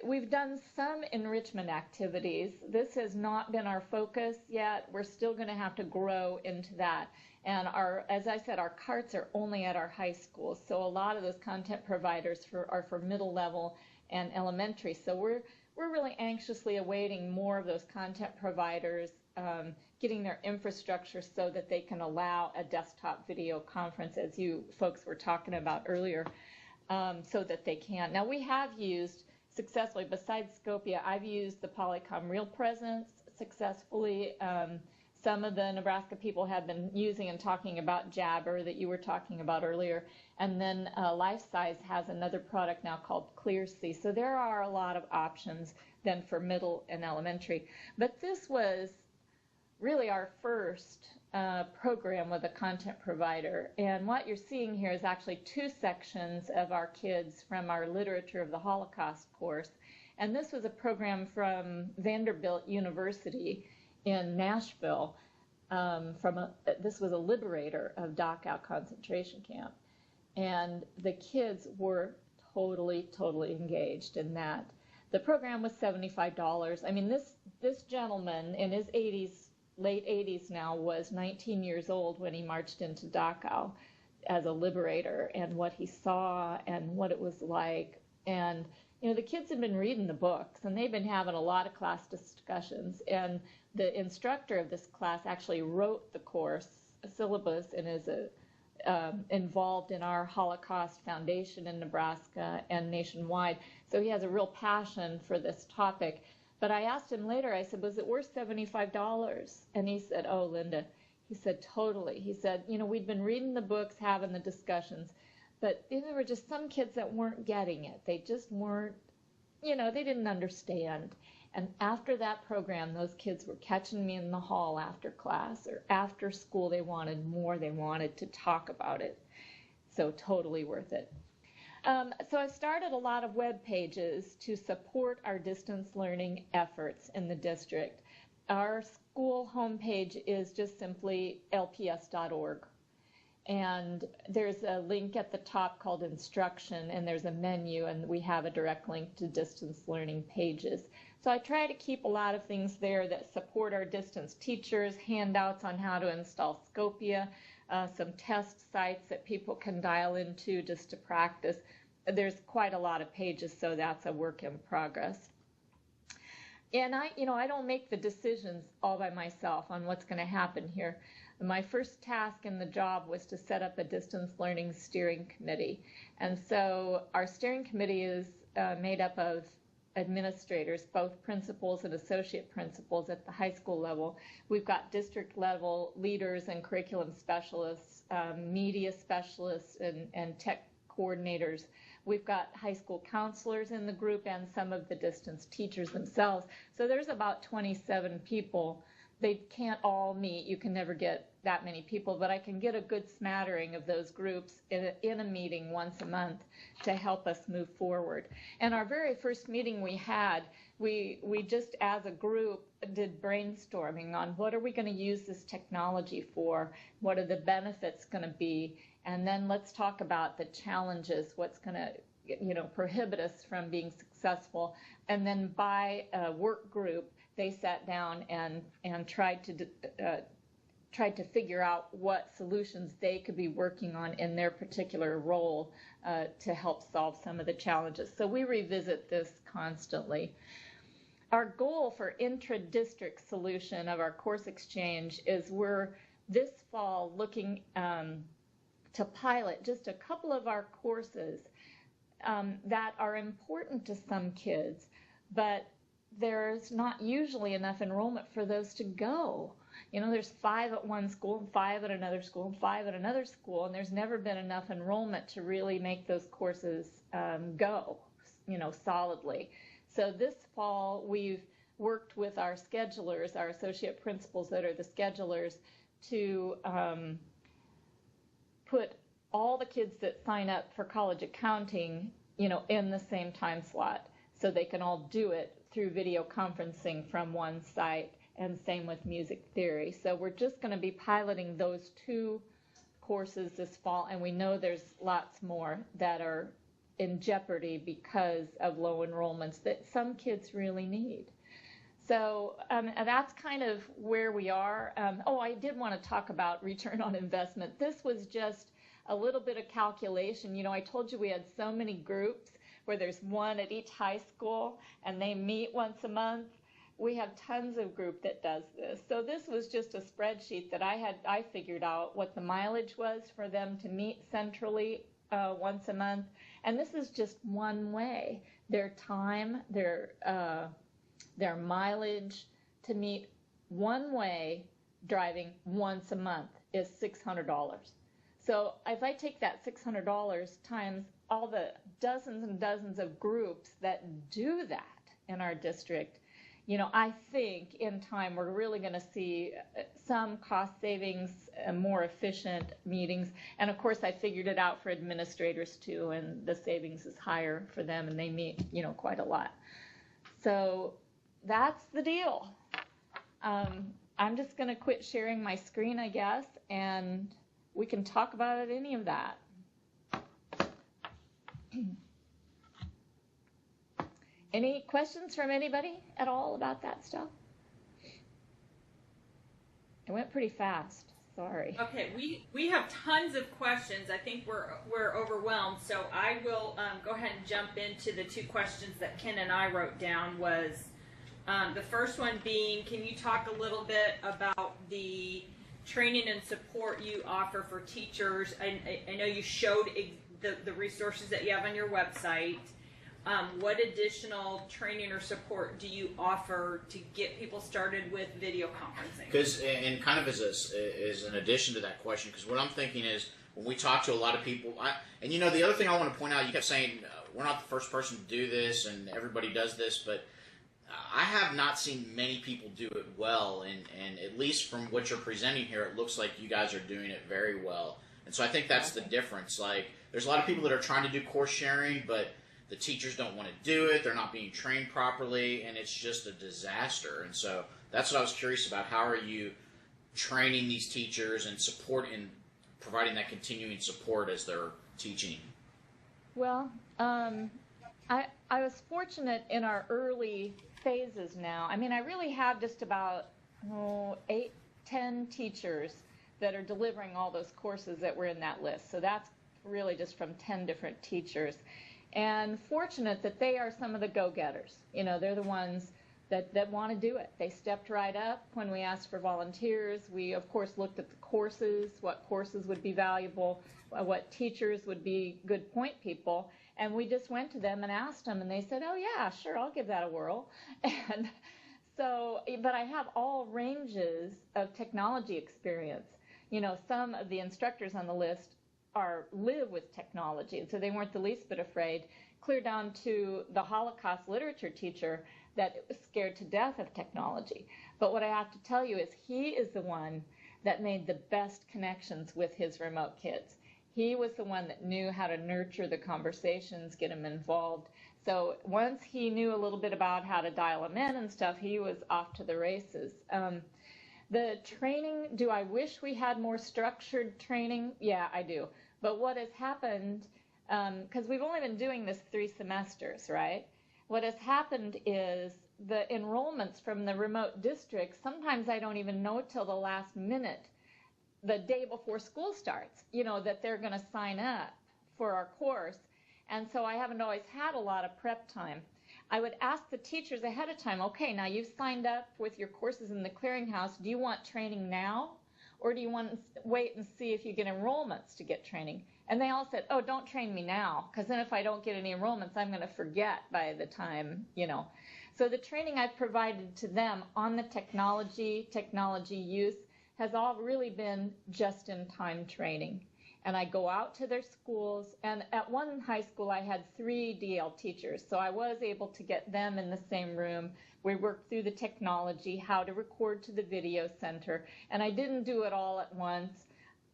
We've done some enrichment activities. This has not been our focus yet. We're still going to have to grow into that. And as I said, our carts are only at our high schools. So a lot of those content providers are for middle level and elementary. So we're really anxiously awaiting more of those content providers getting their infrastructure so that they can allow a desktop video conference, as you folks were talking about earlier, so that they can. Now we have used successfully, besides Scopia, I've used the Polycom Real Presence successfully. Some of the Nebraska people have been using and talking about Jabber that you were talking about earlier. And then LifeSize has another product now called ClearSea. So there are a lot of options then for middle and elementary. But this was really our first program with a content provider. And what you're seeing here is actually 2 sections of our kids from our Literature of the Holocaust course. And this was a program from Vanderbilt University in Nashville. This was a liberator of Dachau concentration camp. And the kids were totally engaged in that. The program was $75. I mean, this gentleman in his 80s late 80s now, was 19 years old when he marched into Dachau as a liberator, and what he saw and what it was like. And, the kids have been reading the books, and they've been having a lot of class discussions. And the instructor of this class actually wrote the course syllabus and is involved in our Holocaust Foundation in Nebraska and nationwide. So he has a real passion for this topic. But I asked him later, I said, was it worth $75? And he said, oh, Linda, he said, totally. He said, we'd been reading the books, having the discussions, but there were just some kids that weren't getting it. They just weren't, they didn't understand. And after that program, those kids were catching me in the hall after class or after school. They wanted more. They wanted to talk about it. So totally worth it. So I've started a lot of web pages to support our distance learning efforts in the district. Our school homepage is just simply lps.org. And there's a link at the top called instruction, and there's a menu, and we have a direct link to distance learning pages. So I try to keep a lot of things there that support our distance teachers, handouts on how to install Scopia, some test sites that people can dial into just to practice. There's quite a lot of pages, so that's a work in progress. And I don't make the decisions all by myself on what's going to happen here. My first task in the job was to set up a distance learning steering committee. And so our steering committee is made up of administrators, both principals and associate principals at the high school level. We've got district level leaders and curriculum specialists, media specialists, and tech coordinators. We've got high school counselors in the group and some of the distance teachers themselves. So there's about 27 people. They can't all meet. You can never get that many people, but I can get a good smattering of those groups in a meeting once a month to help us move forward. And our very first meeting we had, we just as a group did brainstorming on what are we going to use this technology for, what are the benefits going to be, and then let's talk about the challenges, what's going to prohibit us from being successful. And then by a work group, they sat down and tried to figure out what solutions they could be working on in their particular role to help solve some of the challenges. So we revisit this constantly. Our goal for intra-district solution of our course exchange is we're this fall looking to pilot just a couple of our courses that are important to some kids, but there's not usually enough enrollment for those to go. There's 5 at one school and 5 at another school and 5 at another school, and there's never been enough enrollment to really make those courses go, solidly. So this fall, we've worked with our schedulers, our associate principals that are the schedulers, to put all the kids that sign up for college accounting, in the same time slot, so they can all do it through video conferencing from one site, and same with music theory. So we're just going to be piloting those 2 courses this fall, and we know there's lots more that are in jeopardy because of low enrollments that some kids really need. So that's kind of where we are. I did want to talk about return on investment. This was just a little bit of calculation. I told you we had so many groups where there's one at each high school and they meet once a month. We have tons of group that does this. So this was just a spreadsheet that I figured out what the mileage was for them to meet centrally once a month. And this is just one way. Their time, their mileage to meet one way driving once a month is $600. So if I take that $600 times all the dozens and dozens of groups that do that in our district, I think in time we're really going to see some cost savings, more efficient meetings. And of course I figured it out for administrators too, and the savings is higher for them, and they meet, quite a lot. So that's the deal. I'm just going to quit sharing my screen, I guess, and we can talk about any of that. Any questions from anybody at all about that stuff? It went pretty fast. Sorry. Okay, we have tons of questions. I think we're overwhelmed, so I will go ahead and jump into the two questions that Ken and I wrote down. Was the first one being, can you talk a little bit about the training and support you offer for teachers? I know you showed the resources that you have on your website. What additional training or support do you offer to get people started with video conferencing? Because, and kind of as an addition to that question, because what I'm thinking is when we talk to a lot of people, and the other thing I want to point out, you kept saying we're not the first person to do this and everybody does this, but I have not seen many people do it well, and at least from what you're presenting here, it looks like you guys are doing it very well. And so I think that's the difference. Like, there's a lot of people that are trying to do course sharing, but the teachers don't want to do it, they're not being trained properly, and it's just a disaster. And so that's what I was curious about. How are you training these teachers and providing that continuing support as they're teaching? Well, I was fortunate in our early phases now. I mean, I really have just about 8-10 teachers that are delivering all those courses that were in that list. So that's really just from 10 different teachers. And fortunate that they are some of the go-getters. They're the ones that want to do it. They stepped right up when we asked for volunteers. We, of course, looked at the courses, what courses would be valuable, what teachers would be good point people, and we just went to them and asked them, and they said, oh, yeah, sure, I'll give that a whirl. And so, but I have all ranges of technology experience. Some of the instructors on the list live with technology, and so they weren't the least bit afraid, clear down to the Holocaust literature teacher that was scared to death of technology. But what I have to tell you is he is the one that made the best connections with his remote kids. He was the one that knew how to nurture the conversations, get them involved. So once he knew a little bit about how to dial them in and stuff, he was off to the races. The training, do I wish we had more structured training? Yeah, I do. But what has happened, because we've only been doing this 3 semesters, right? What has happened is the enrollments from the remote districts, sometimes I don't even know till the last minute, the day before school starts, that they're going to sign up for our course. And so I haven't always had a lot of prep time. I would ask the teachers ahead of time, okay, now you've signed up with your courses in the clearinghouse. Do you want training now? Or do you want to wait and see if you get enrollments to get training? And they all said, oh, don't train me now, because then if I don't get any enrollments, I'm going to forget by the time, So the training I've provided to them on the technology use, has all really been just-in-time training. And I go out to their schools, and at one high school I had 3 DL teachers, so I was able to get them in the same room. We worked through the technology, how to record to the video center, and I didn't do it all at once.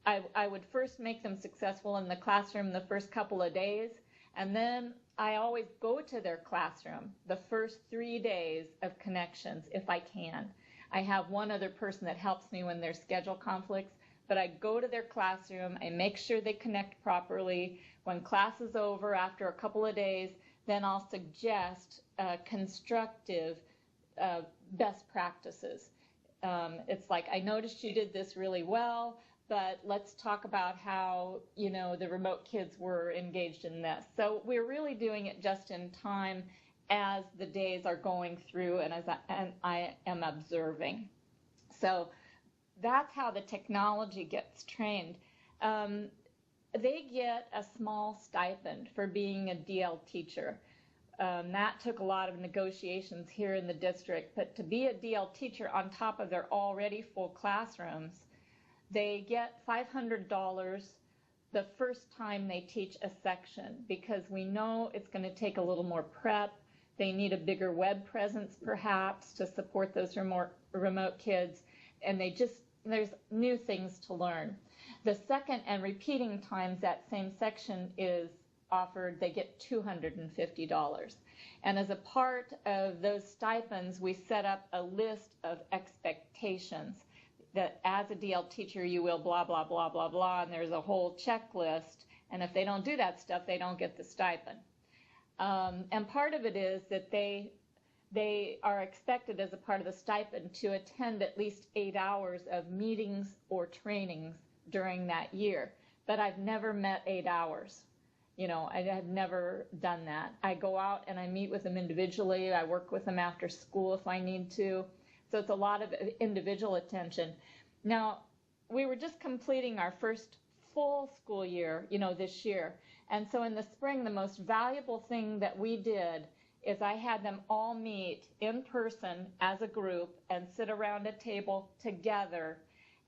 I would first make them successful in the classroom the first couple of days, and then I always go to their classroom the first 3 days of connections if I can. I have one other person that helps me when there's schedule conflicts, but I go to their classroom, I make sure they connect properly. When class is over after a couple of days, then I'll suggest constructive best practices. It's like, I noticed you did this really well, but let's talk about how, the remote kids were engaged in this. So we're really doing it just in time as the days are going through and I am observing. So that's how the technology gets trained. They get a small stipend for being a DL teacher. That took a lot of negotiations here in the district, but to be a DL teacher on top of their already full classrooms, they get $500 the first time they teach a section, because we know it's going to take a little more prep. They need a bigger web presence perhaps to support those remote kids, and there's new things to learn. The second and repeating times that same section is offered, they get $250. And as a part of those stipends, we set up a list of expectations that as a DL teacher you will blah, blah, blah, blah, blah, and there's a whole checklist, and if they don't do that stuff, they don't get the stipend. And part of it is that they they are expected as a part of the stipend to attend at least 8 hours of meetings or trainings during that year. But I've never met 8 hours. You know, I have never done that. I go out and I meet with them individually. I work with them after school if I need to. So it's a lot of individual attention. Now, we were just completing our first full school year, you know, this year. And so in the spring, the most valuable thing that we did is I had them all meet in person as a group and sit around a table together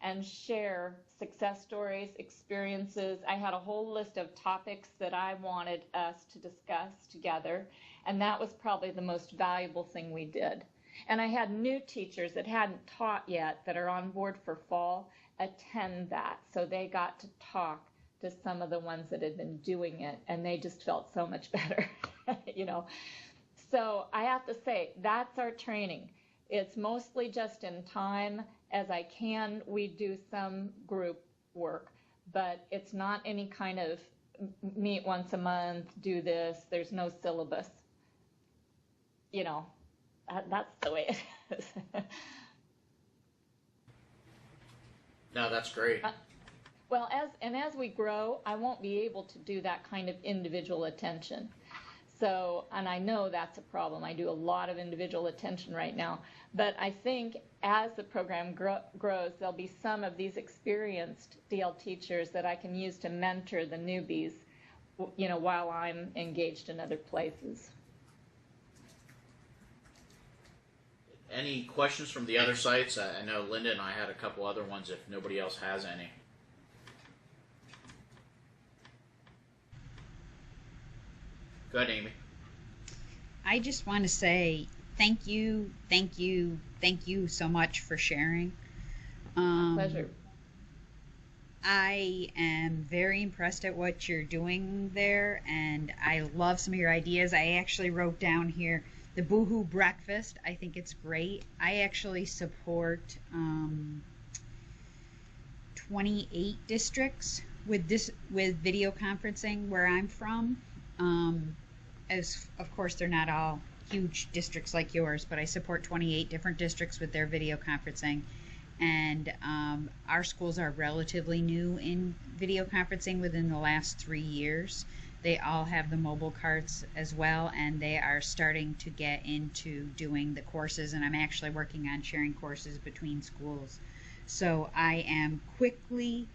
and share success stories, experiences. I had a whole list of topics that I wanted us to discuss together, and that was probably the most valuable thing we did. And I had new teachers that hadn't taught yet that are on board for fall attend that, so they got to talk to some of the ones that had been doing it, and they just felt so much better, you know. So I have to say, that's our training. It's mostly just in time. As I can, we do some group work, but it's not any kind of meet once a month, do this. There's no syllabus. You know, that's the way it is. No, that's great. Well, as we grow, I won't be able to do that kind of individual attention. So, and I know that's a problem. I do a lot of individual attention right now. But I think as the program grows, there'll be some of these experienced DL teachers that I can use to mentor the newbies, you know, while I'm engaged in other places. Any questions from the other sites? I know Linda and I had a couple other ones if nobody else has any. Go ahead, Amy. I just want to say thank you so much for sharing. Pleasure. I am very impressed at what you're doing there, and I love some of your ideas. I actually wrote down here the Boohoo Breakfast. I think it's great. I actually support 28 districts with video conferencing where I'm from. As of course they're not all huge districts like yours, but I support 28 different districts with their video conferencing, and our schools are relatively new in video conferencing within the last 3 years. They all have the mobile carts as well, and they are starting to get into doing the courses, and I'm actually working on sharing courses between schools. So I am quickly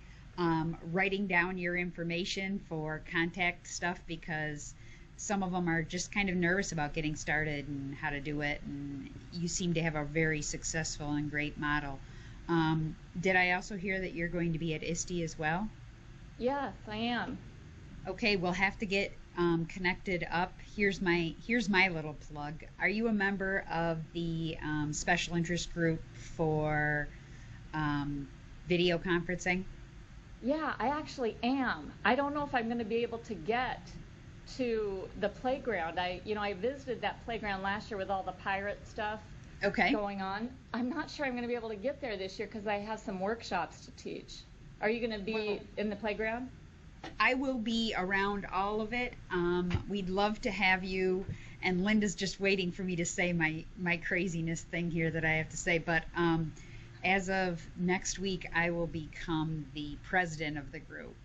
writing down your information for contact stuff, because some of them are just kind of nervous about getting started and how to do it, and you seem to have a very successful and great model. Did I also hear that you're going to be at ISTE as well? Yes, I am. Okay, we'll have to get connected up. Here's my little plug. Are you a member of the special interest group for video conferencing? Yeah, I actually am. I don't know if I'm going to be able to get to the playground. I visited that playground last year with all the pirate stuff going on. I'm not sure I'm going to be able to get there this year because I have some workshops to teach. Are you going to be in the playground? I will be around all of it. We'd love to have you, and Linda's just waiting for me to say my craziness thing here that I have to say, but as of next week, I will become the president of the group.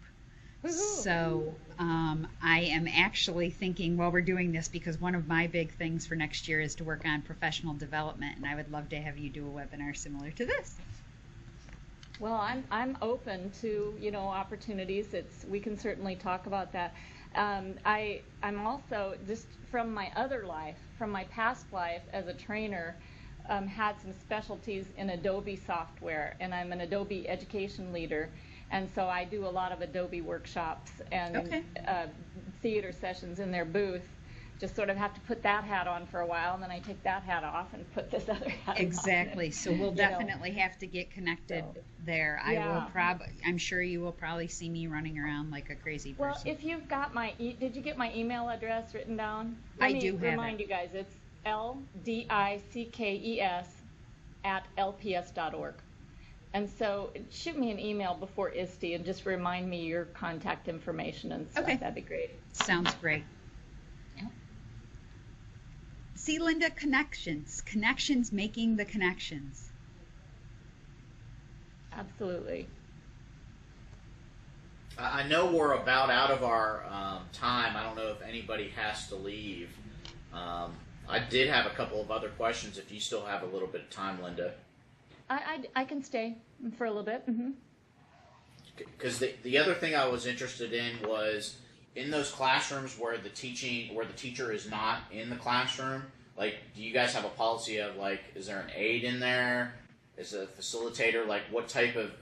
So I am actually thinking while we're doing this, because one of my big things for next year is to work on professional development, and I would love to have you do a webinar similar to this. Well, I'm open to opportunities. We can certainly talk about that. I'm also, just from my other life, from my past life as a trainer, had some specialties in Adobe software, and I'm an Adobe education leader. And so I do a lot of Adobe workshops and theater sessions in their booth. Just sort of have to put that hat on for a while, and then I take that hat off and put this other hat on. Exactly. So we'll definitely have to get connected there. Yeah. I'm sure you will probably see me running around like a crazy person. Well, if you've got did you get my email address written down? I do have it. Let me remind you guys, it's ldickes@lps.org. And so shoot me an email before ISTE and just remind me your contact information and stuff. Okay. That'd be great. Sounds great. See, Linda, connections making the connections. Absolutely. I know we're about out of our time. I don't know if anybody has to leave. I did have a couple of other questions if you still have a little bit of time, Linda. I can stay for a little bit. Because the other thing I was interested in was in those classrooms where the teacher is not in the classroom. Like, do you guys have a policy of, like, is there an aide in there? Is a facilitator? Like, what type of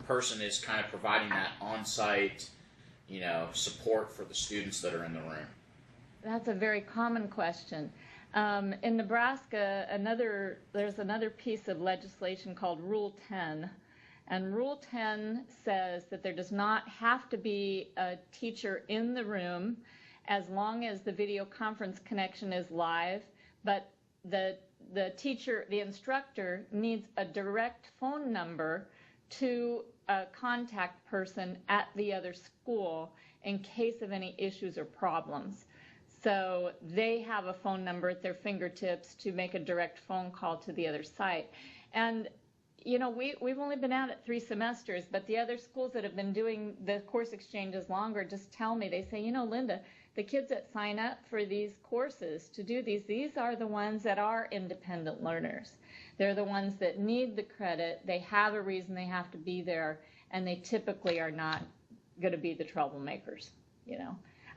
person is kind of providing that on-site, support for the students that are in the room? That's a very common question. In Nebraska, there's another piece of legislation called Rule 10. And Rule 10 says that there does not have to be a teacher in the room as long as the video conference connection is live, but the instructor needs a direct phone number to a contact person at the other school in case of any issues or problems. So they have a phone number at their fingertips to make a direct phone call to the other site. And we've only been at it 3 semesters, but the other schools that have been doing the course exchanges longer just tell me, they say, Linda, the kids that sign up for these courses to do these are the ones that are independent learners. They're the ones that need the credit. They have a reason they have to be there, and they typically are not going to be the troublemakers,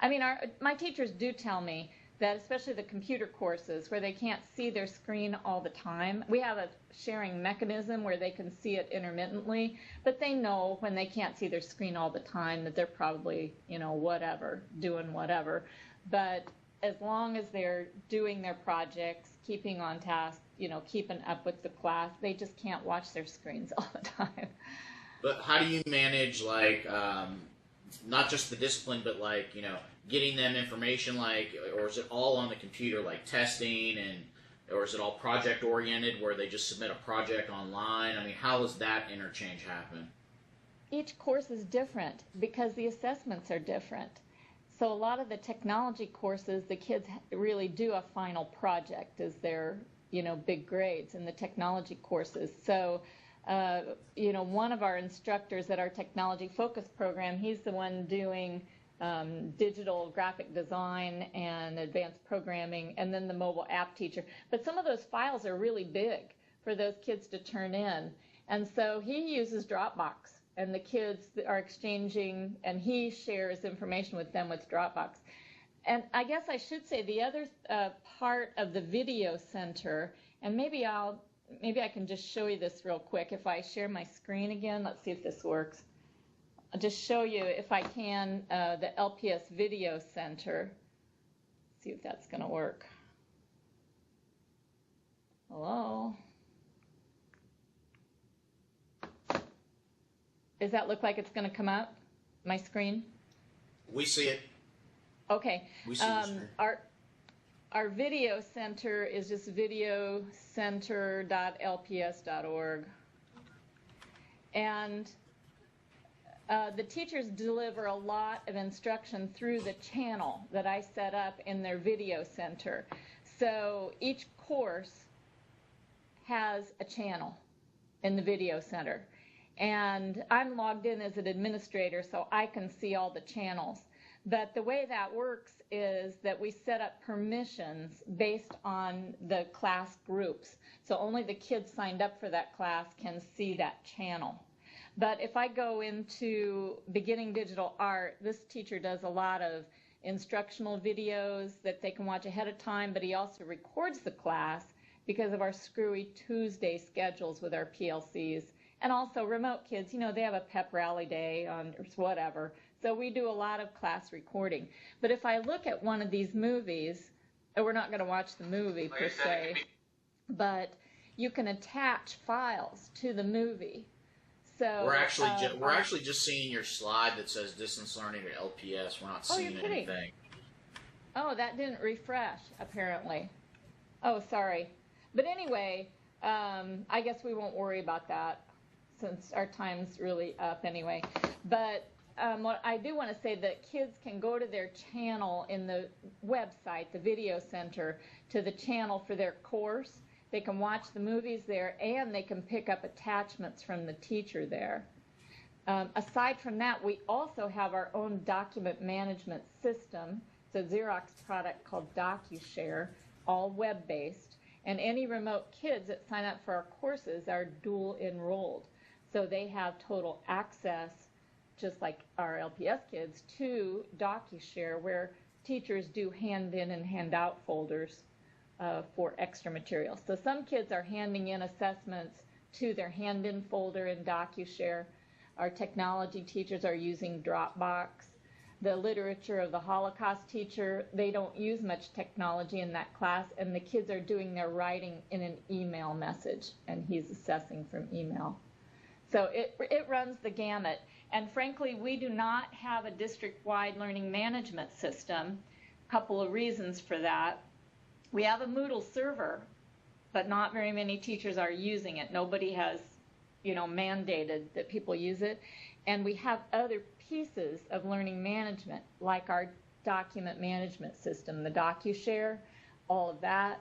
I mean, my teachers do tell me that, especially the computer courses where they can't see their screen all the time, we have a sharing mechanism where they can see it intermittently, but they know when they can't see their screen all the time that they're probably, doing whatever. But as long as they're doing their projects, keeping on task, keeping up with the class, they just can't watch their screens all the time. But how do you manage, not just the discipline, but getting them information, or is it all on the computer, like testing, or is it all project oriented where they just submit a project online? I mean, how does that interchange happen? Each course is different because the assessments are different. So a lot of the technology courses, the kids really do a final project as their, big grades in the technology courses. So one of our instructors at our technology focus program, he's the one doing digital graphic design and advanced programming, and then the mobile app teacher. But some of those files are really big for those kids to turn in. And so he uses Dropbox, and the kids are exchanging, and he shares information with them with Dropbox. And I guess I should say the other part of the video center, and maybe I can just show you this real quick. If I share my screen again, let's see if this works. I'll just show you, if I can, the LPS Video Center. See if that's going to work. Hello? Does that look like it's going to come up, my screen? We see it. Okay. We see the screen. Our video center is just videocenter.lps.org. And the teachers deliver a lot of instruction through the channel that I set up in their video center. So each course has a channel in the video center. And I'm logged in as an administrator, so I can see all the channels. But the way that works is that we set up permissions based on the class groups. So only the kids signed up for that class can see that channel. But if I go into Beginning Digital Art, this teacher does a lot of instructional videos that they can watch ahead of time, but he also records the class because of our screwy Tuesday schedules with our PLCs. And also remote kids, they have a pep rally day on whatever. So we do a lot of class recording. But if I look at one of these movies, and we're not going to watch the movie per se, but you can attach files to the movie. So we're actually just seeing your slide that says distance learning or LPS. We're not seeing anything. Oh, that didn't refresh apparently. Oh, sorry. But anyway, I guess we won't worry about that since our time's really up anyway. But what I do want to say that kids can go to their channel in the website, the video center, to the channel for their course. They can watch the movies there, and they can pick up attachments from the teacher there. Aside from that, we also have our own document management system. It's a Xerox product called DocuShare, all web-based. And any remote kids that sign up for our courses are dual enrolled. So they have total access, just like our LPS kids, to DocuShare, where teachers do hand in and hand out folders for extra material. So some kids are handing in assessments to their hand in folder in DocuShare. Our technology teachers are using Dropbox. The literature of the Holocaust teacher, they don't use much technology in that class, and the kids are doing their writing in an email message, and he's assessing from email. So it runs the gamut. And frankly, we do not have a district-wide learning management system. A couple of reasons for that. We have a Moodle server, but not very many teachers are using it. Nobody has, mandated that people use it. And we have other pieces of learning management, like our document management system, the DocuShare, all of that.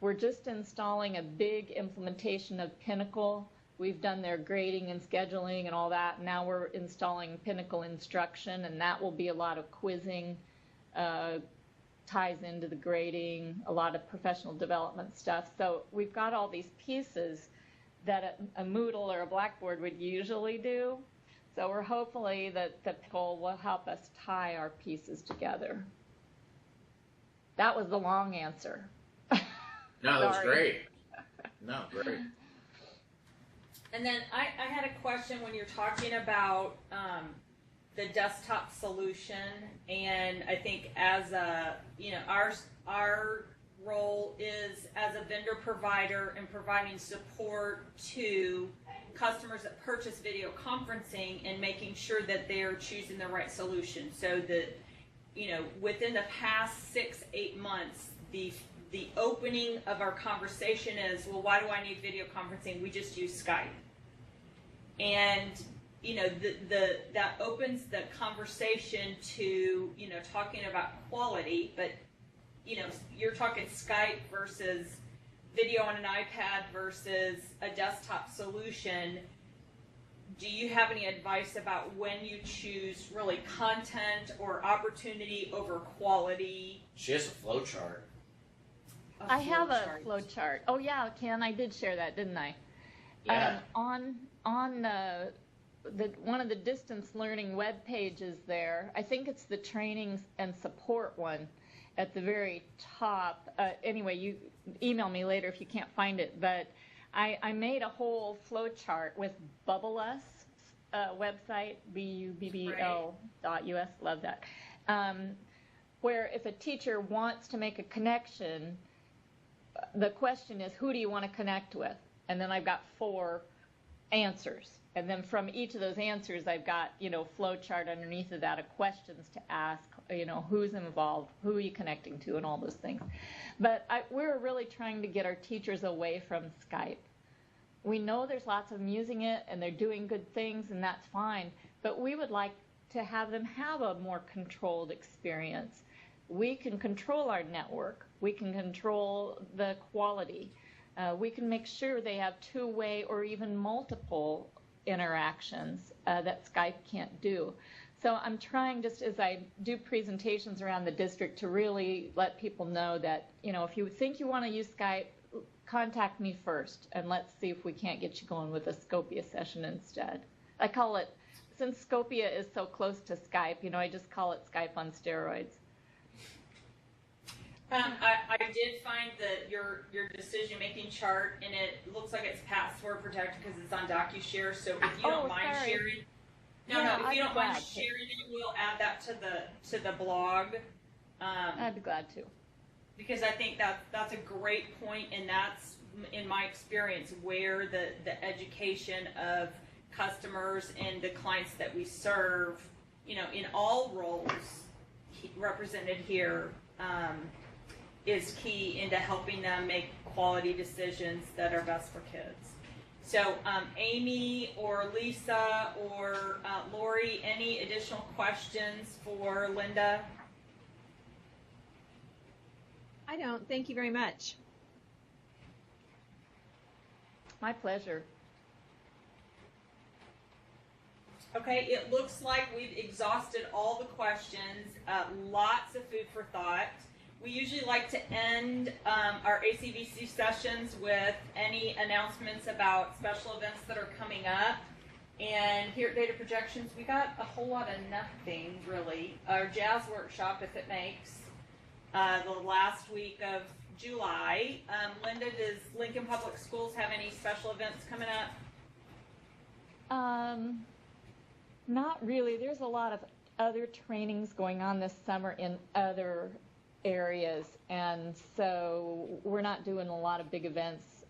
We're just installing a big implementation of Pinnacle. We've done their grading and scheduling and all that. Now we're installing Pinnacle instruction, and that will be a lot of quizzing, ties into the grading, a lot of professional development stuff. So we've got all these pieces that a Moodle or a Blackboard would usually do. So we're hopefully that the Pinnacle will help us tie our pieces together. That was the long answer. No, that was great. No, great. And then I had a question when you're talking about the desktop solution, and I think as a, our role is as a vendor provider and providing support to customers that purchase video conferencing and making sure that they're choosing the right solution. So that, within the past 6-8 months, the opening of our conversation is, well, why do I need video conferencing? We just use Skype. And, that opens the conversation to, talking about quality, but, you're talking Skype versus video on an iPad versus a desktop solution. Do you have any advice about when you choose really content or opportunity over quality? She has a flow chart. I have a flow chart. Oh yeah, Ken, I did share that, didn't I? Yeah. On one of the distance learning web pages there, I think it's the trainings and support one at the very top. Anyway, you email me later if you can't find it, but I made a whole flow chart with Bubble.us website, BUBBL.us, love that, where if a teacher wants to make a connection, the question is, who do you want to connect with? And then I've got 4 answers. And then from each of those answers, I've got, flow chart underneath of that of questions to ask, who's involved, who are you connecting to, and all those things. But we're really trying to get our teachers away from Skype. We know there's lots of them using it, and they're doing good things, and that's fine. But we would like to have them have a more controlled experience. We can control our network. We can control the quality. We can make sure they have 2-way or even multiple interactions that Skype can't do. So I'm trying, just as I do presentations around the district, to really let people know that, if you think you want to use Skype, contact me first, and let's see if we can't get you going with a Scopia session instead. I call it, since Scopia is so close to Skype, I just call it Skype on steroids. I did find that your decision-making chart, and it looks like it's password protected because it's on DocuShare. So if you don't mind sharing, if you don't mind sharing it, we'll add that to the blog. I'd be glad to. Because I think that's a great point, and that's, in my experience, where the education of customers and the clients that we serve, in all roles represented here, is key into helping them make quality decisions that are best for kids. So Amy or Lisa or Lori, any additional questions for Linda? I don't. Thank you very much. My pleasure. Okay, it looks like we've exhausted all the questions. Lots of food for thought. We usually like to end our ACVC sessions with any announcements about special events that are coming up. And here at Data Projections, we got a whole lot of nothing, really. Our jazz workshop, if it makes, the last week of July. Linda, does Lincoln Public Schools have any special events coming up? Not really. There's a lot of other trainings going on this summer in other areas, and so we're not doing a lot of big events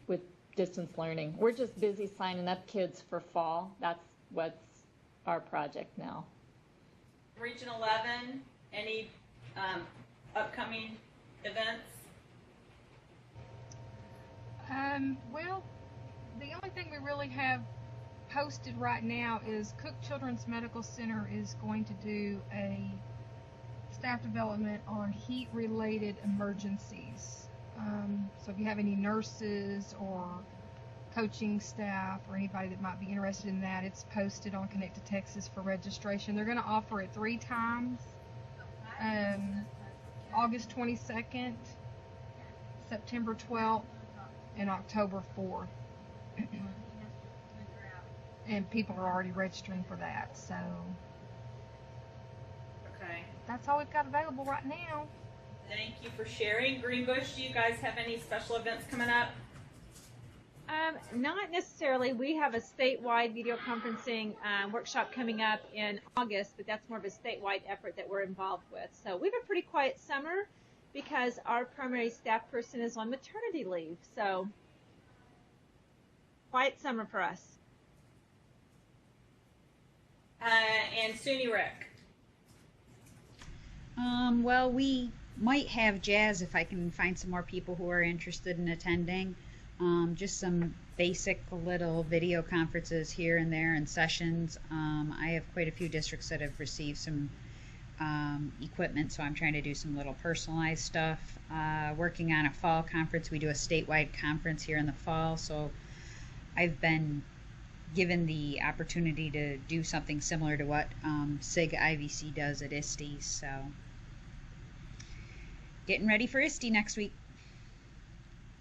with distance learning. We're just busy signing up kids for fall. That's what's our project now. Region 11, any upcoming events? Well, the only thing we really have posted right now is Cook Children's Medical Center is going to do a staff development on heat-related emergencies. So if you have any nurses or coaching staff or anybody that might be interested in that, it's posted on Connect to Texas for registration. They're going to offer it 3 times. August 22nd, September 12th, and October 4th. And people are already registering for that, so Okay. that's all we've got available right now. Thank you for sharing. Greenbush, do you guys have any special events coming up? Not necessarily. We have a statewide video conferencing workshop coming up in August, but that's more of a statewide effort that we're involved with. So we have a pretty quiet summer because our primary staff person is on maternity leave. So quiet summer for us. And SUNY Rec. Well, we might have jazz if I can find some more people who are interested in attending. Just some basic little video conferences here and there and sessions. I have quite a few districts that have received some equipment, so I'm trying to do some little personalized stuff. Working on a fall conference. We do a statewide conference here in the fall, so I've been given the opportunity to do something similar to what ACVC does at ISTE. So getting ready for ISTE next week,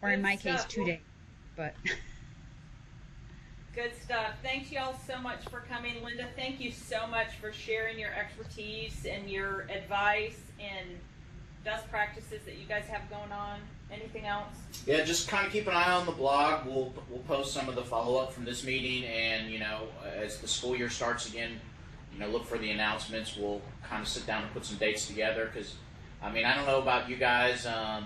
or in my case 2 days, but Good stuff. Thanks y'all so much for coming. Linda, thank you so much for sharing your expertise and your advice and best practices that you guys have going on. Anything else? Yeah, just kind of keep an eye on the blog. We'll post some of the follow-up from this meeting, and as the school year starts again, look for the announcements. We'll kind of sit down and put some dates together, because I don't know about you guys. A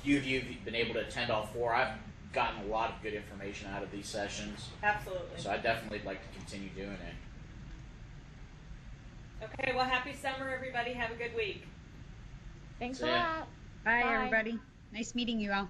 few of you have been able to attend all 4. I've gotten a lot of good information out of these sessions. Absolutely. So I definitely like to continue doing it. Okay, well, happy summer, everybody. Have a good week. Thanks See a ya. lot. bye Bye. everybody. Nice meeting you all.